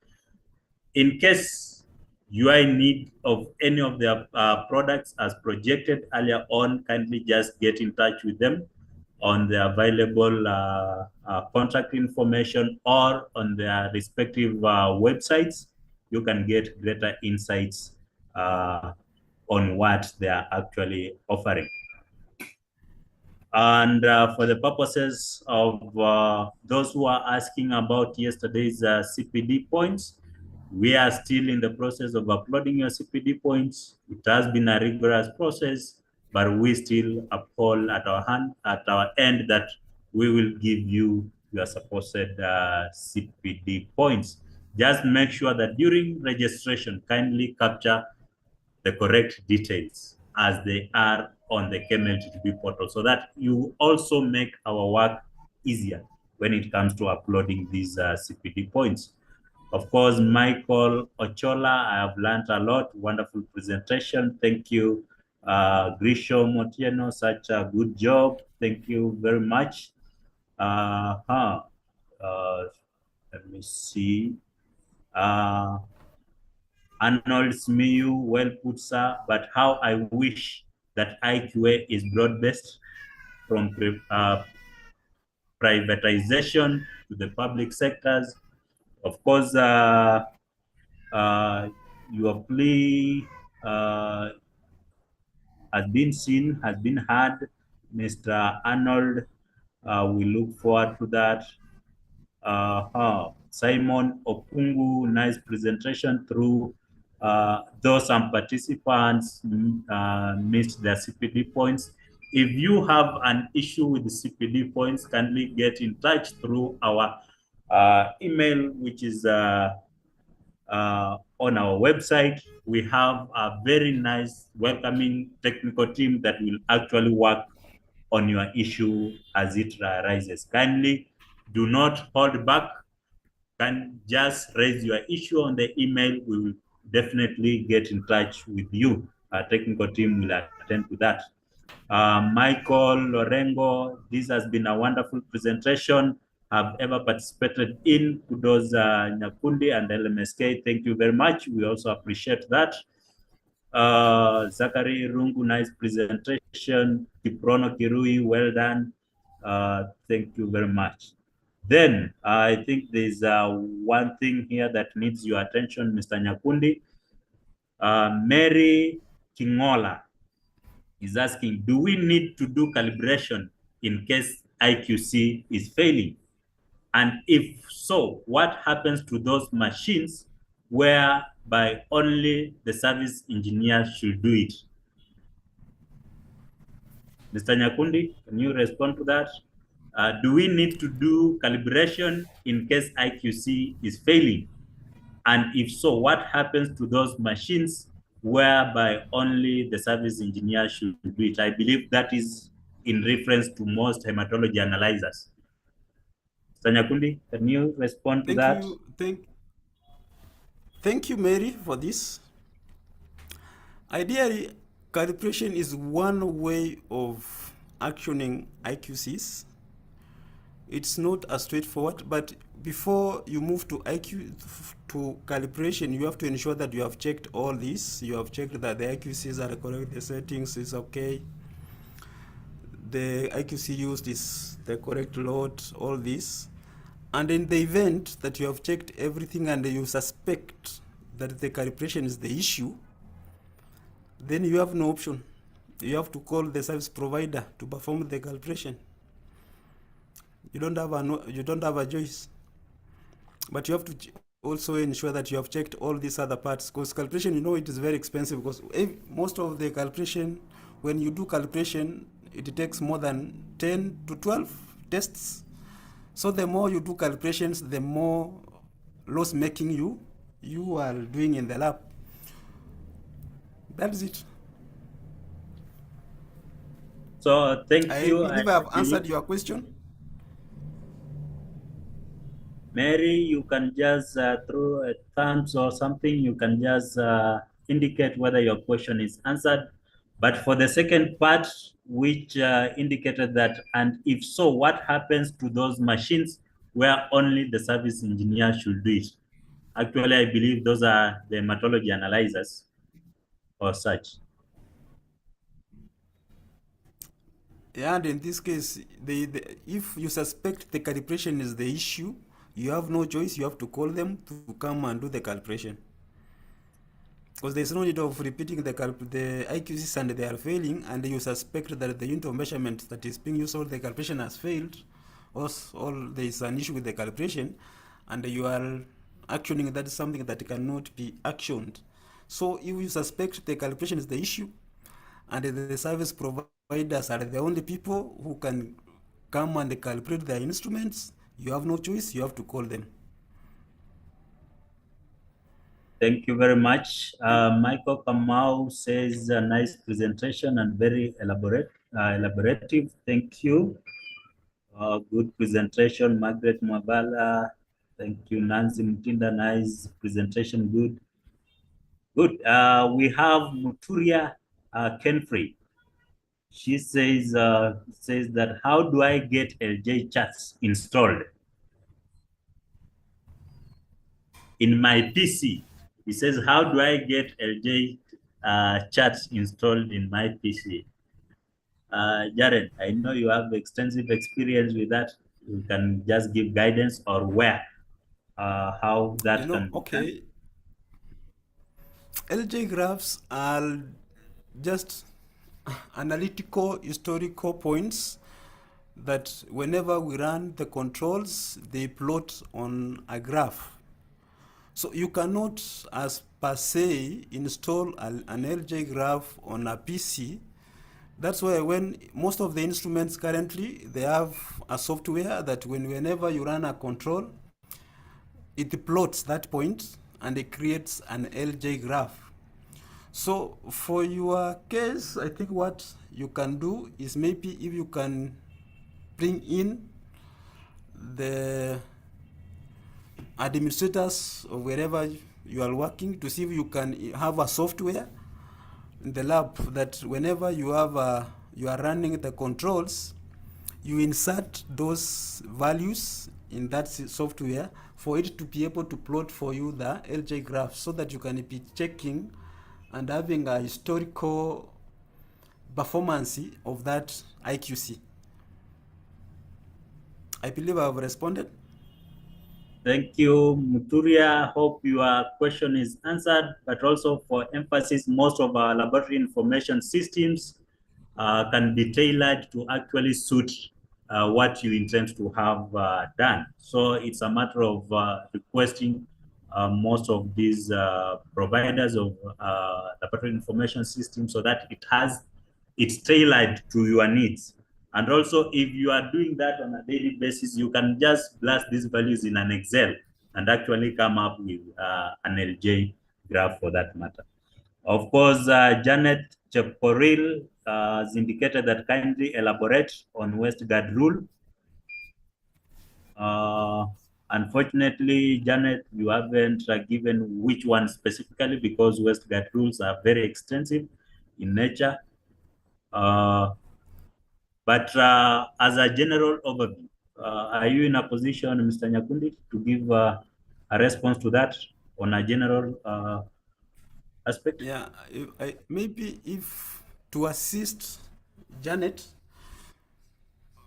In case you are in need of any of their products as projected earlier on, kindly just get in touch with them on the available contact information or on their respective websites. You can get greater insights on what they are actually offering. And for the purposes of those who are asking about yesterday's CPD points, we are still in the process of uploading your CPD points. It has been a rigorous process, but we still uphold at our end that we will give you your supposed CPD points. Just make sure that during registration, kindly capture the correct details as they are on the KMLTTB portal so that you also make our work easier when it comes to uploading these CPD points. Of course, Michael Ochola, I have learned a lot. Wonderful presentation. Thank you. Grisho Motieno, such a good job. Thank you very much. Let me see. Arnold Smiyu, well put, sir. But how I wish that IQA is broad-based from privatization to the public sectors. Of course, your plea has been seen, has been heard. Mr. Arnold, we look forward to that. Simon Opungu, nice presentation through though some participants missed their CPD points. If you have an issue with the CPD points, kindly get in touch through our email, which is on our website. We have a very nice, welcoming technical team that will actually work on your issue as it arises. Kindly do not hold back. Can just raise your issue on the email. We will definitely get in touch with you. Our technical team will attend to that. Michael Lorengo, this has been a wonderful presentation I've ever participated in. Kudos Nyakundi and LMSK, thank you very much. We also appreciate that. Zachary Rungu, nice presentation. Kiprono Kirui, well done. Thank you very much. Then I think there's one thing here that needs your attention, Mr. Nyakundi. Mary Kingola is asking, do we need to do calibration in case IQC is failing? And if so, what happens to those machines whereby only the service engineer should do it? Mr. Nyakundi, can you respond to that? Do we need to do calibration in case IQC is failing? And if so, what happens to those machines whereby only the service engineer should do it? I believe that is in reference to most hematology analyzers. Mr. Nyakundi, can you respond to that? Thank you, Mary, for this. Ideally, calibration is one way of actioning IQCs. It's not as straightforward, but before you move to calibration, you have to ensure that you have checked all this. You have checked that the IQCs are correct, the settings is okay, the IQC used is the correct load, all this. And in the event that you have checked everything and you suspect that the calibration is the issue, then you have no option. You have to call the service provider to perform the calibration. You don't have a choice. But you have to also ensure that you have checked all these other parts, because calibration, you know, it is very expensive, because most of the calibration, when you do calibration, it takes more than 10 to 12 tests. So the more you do calibrations, the more loss making you are doing in the lab. That is it. So thank you. I believe I have answered your question. Mary, you can just through a thumbs or something, you can just indicate whether your question is answered. But for the second part, which indicated that, and if so, what happens to those machines where only the service engineer should do it? Actually, I believe those are the hematology analyzers or such. Yeah, and in this case, if you suspect the calibration is the issue, you have no choice. You have to call them to come and do the calibration. Because there's no need of repeating the IQCs and they are failing, and you suspect that the unit of measurement that is being used for the calibration has failed, or there is an issue with the calibration, and you are actioning that is something that cannot be actioned. So if you suspect the calibration is the issue, and the service providers are the only people who can come and calibrate their instruments, You have no choice, you have to call them. Thank you very much. Michael Kamau says a nice presentation and very elaborative. Thank you. Good presentation, Margaret Mwabala. Thank you, Nancy Mutinda. Nice presentation. Good. Good. We have Muturia Kenfrey. She says that how do I get LJ charts installed in my PC? He says, how do I get LJ charts installed in my PC? Jared, I know you have extensive experience with that. You can just give guidance or where, how that can be done. Okay, LJ graphs are just analytical historical points that whenever we run the controls, they plot on a graph. So you cannot, as per se, install an LJ graph on a PC. That's why when most of the instruments currently, they have a software that whenever you run a control, it plots that point and it creates an LJ graph. So for your case, I think what you can do is maybe if you can bring in the administrators or wherever you are working to see if you can have a software in the lab that whenever you have you are running the controls, you insert those values in that software for it to be able to plot for you the LJ graph so that you can be checking and having a historical performance of that IQC. I believe I have responded. Thank you, Muturia. Hope your question is answered, but also for emphasis, most of our laboratory information systems can be tailored to actually suit what you intend to have done. So it's a matter of requesting most of these providers of laboratory information systems so that it's tailored to your needs. And also, if you are doing that on a daily basis, you can just blast these values in an Excel and actually come up with an LJ graph for that matter. Of course, Janet Cheporil has indicated that kindly elaborate on Westgard rule. Unfortunately, Janet, you haven't given which one specifically because Westgard rules are very extensive in nature. But as a general overview, are you in a position, Mr. Nyakundi, to give a response to that on a general aspect? Yeah, maybe if to assist Janet,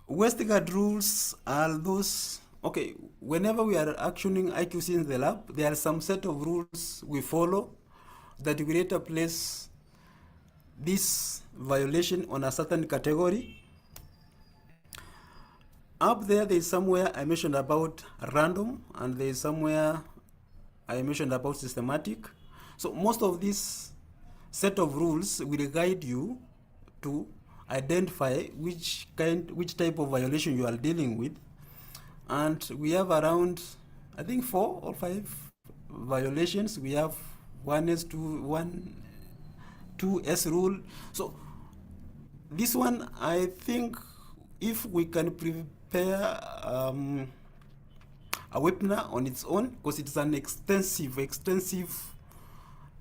Westgard rules are those, okay, whenever we are actioning IQC in the lab, there are some set of rules we follow that we later place this violation on a certain category. Up there is somewhere I mentioned about random, and there is somewhere I mentioned about systematic. So most of these set of rules will guide you to identify which type of violation you are dealing with. And we have around, I think 4 or 5 violations. We have 2S rule. So this one, I think if we can prepare a webinar on its own, because it's an extensive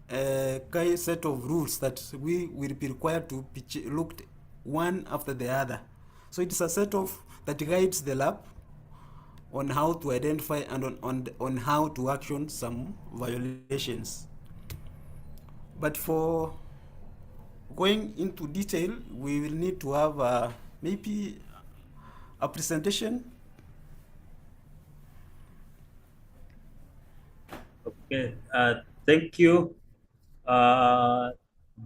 set of rules that we will be required to be looked one after the other. So it's a set of that guides the lab on how to identify and on how to action some violations. But for going into detail, we will need to have maybe a presentation. Okay, thank you.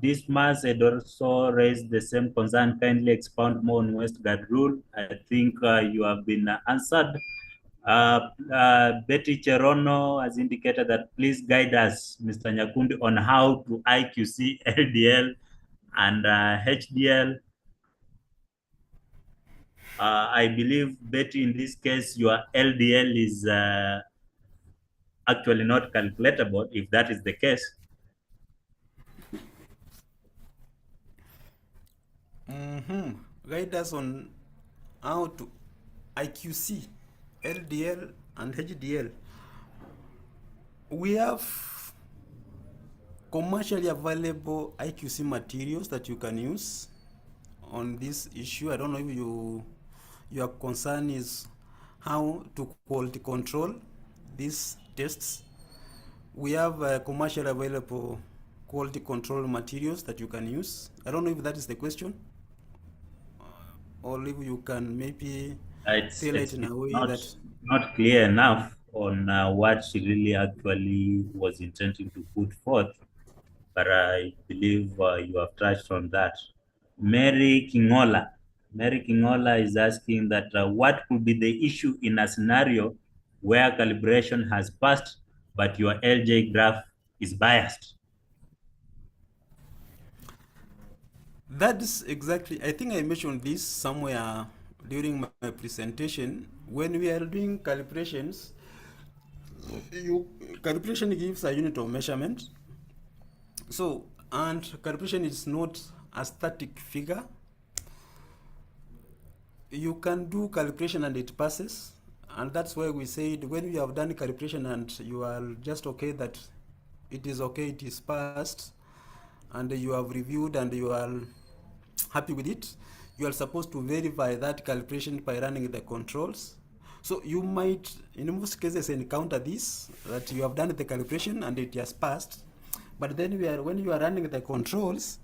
Dismas had also raised the same concern. Kindly expound more on Westgard rule. I think you have been answered. Betty Cherono has indicated that please guide us, Mr. Nyakundi, on how to IQC LDL and HDL. I believe, Betty, in this case, your LDL is actually not calculatable if that is the case. Guide us on how to IQC, LDL, and HDL. We have commercially available IQC materials that you can use on this issue. I don't know if your concern is how to quality control these tests. We have commercially available quality control materials that you can use. I don't know if that is the question, or if you can maybe It's tailor it it's in it's a way not that not clear enough on what she really actually was intending to put forth, but I believe you have touched on that. Mary Kingola. Mary Kingola is asking that what could be the issue in a scenario where calibration has passed, but your LJ graph is biased? that is exactly, I think I mentioned this somewhere during my presentation. When we are doing calibrations, you calibration gives a unit of measurement. So, and calibration is not a static figure. You can do calibration and it passes, and that's why we said when you have done calibration and you are just okay that it is okay, it is passed, and you have reviewed and you are happy with it, you are supposed to verify that calibration by running the controls. So you might in most cases encounter this, that you have done the calibration and it has passed, but then when you are running the controls,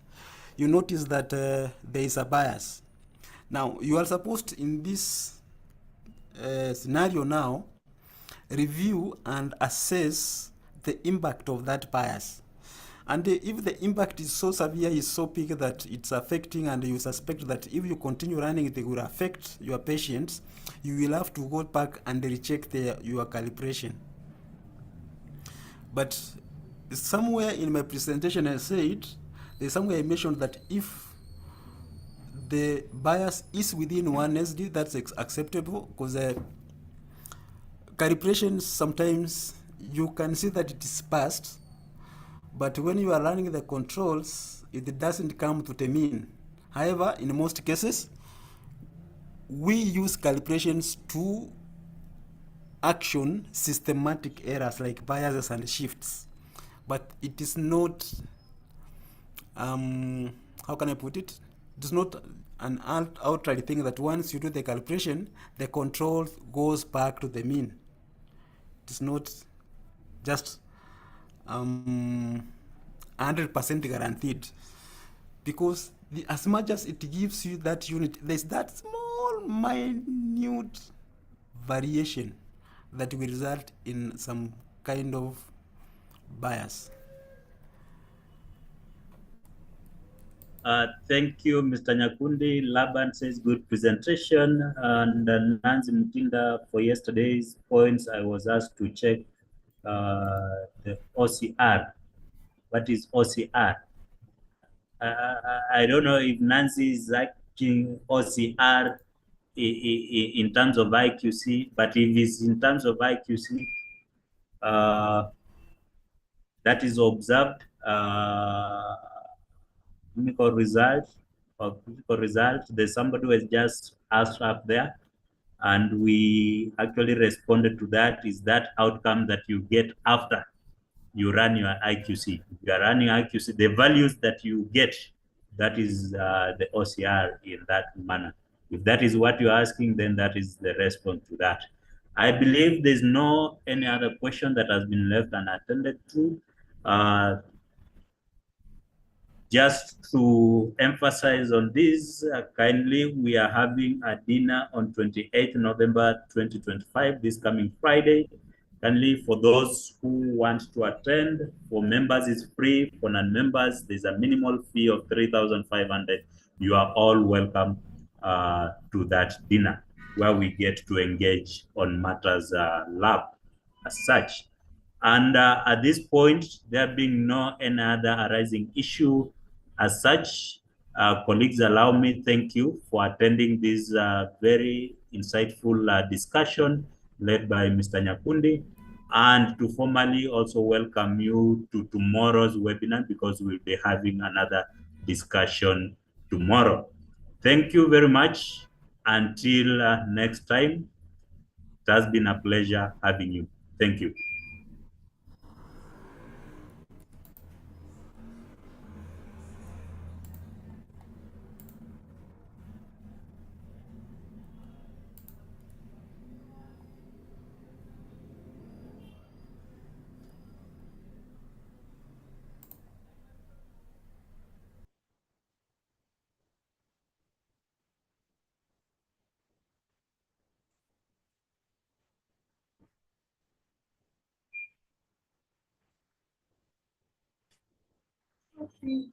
you notice that there is a bias. Now, you are supposed to, in this scenario now, review and assess the impact of that bias. And if the impact is so severe, is so big that it's affecting, and you suspect that if you continue running it will affect your patients, you will have to go back and recheck your calibration. But somewhere in my presentation I said, there's somewhere I mentioned that if the bias is within 1 SD, that's acceptable, because calibration sometimes you can see that it is passed, but when you are running the controls, it doesn't come to the mean. However, in most cases, we use calibrations to action systematic errors like biases and shifts, but it is not, how can I put it? It is not an outright thing that once you do the calibration, the control goes back to the mean. It is not just 100% guaranteed, because as much as it gives you that unit, there's that small minute variation that will result in some kind of bias. Thank you, Mr. Nyakundi. Laban says good presentation. And Nancy Mutinda, for yesterday's points, I was asked to check the OCR. What is OCR? I don't know if Nancy is acting OCR in terms of IQC, but if it's in terms of IQC, that is observed clinical result or critical result. There's somebody who has just asked up there, and we actually responded to that. Is that outcome that you get after you run your IQC? If you are running IQC, the values that you get, that is the OCR in that manner. If that is what you're asking, then that is the response to that. I believe there's no any other question that has been left unattended to. Just to emphasize on this, kindly, we are having a dinner on 28th November 2025, this coming Friday. Kindly, for those who want to attend, for members it's free, for non-members there's a minimal fee of 3,500. You are all welcome to that dinner, where we get to engage on matters lab as such. And at this point, there being no any other arising issue as such, Colleagues, allow me thank you for attending this very insightful discussion led by Mr. Nyakundi, and to formally also welcome you to tomorrow's webinar, because we'll be having another discussion tomorrow. Thank you very much. Until next time, it has been a pleasure having you. Thank you. Okay.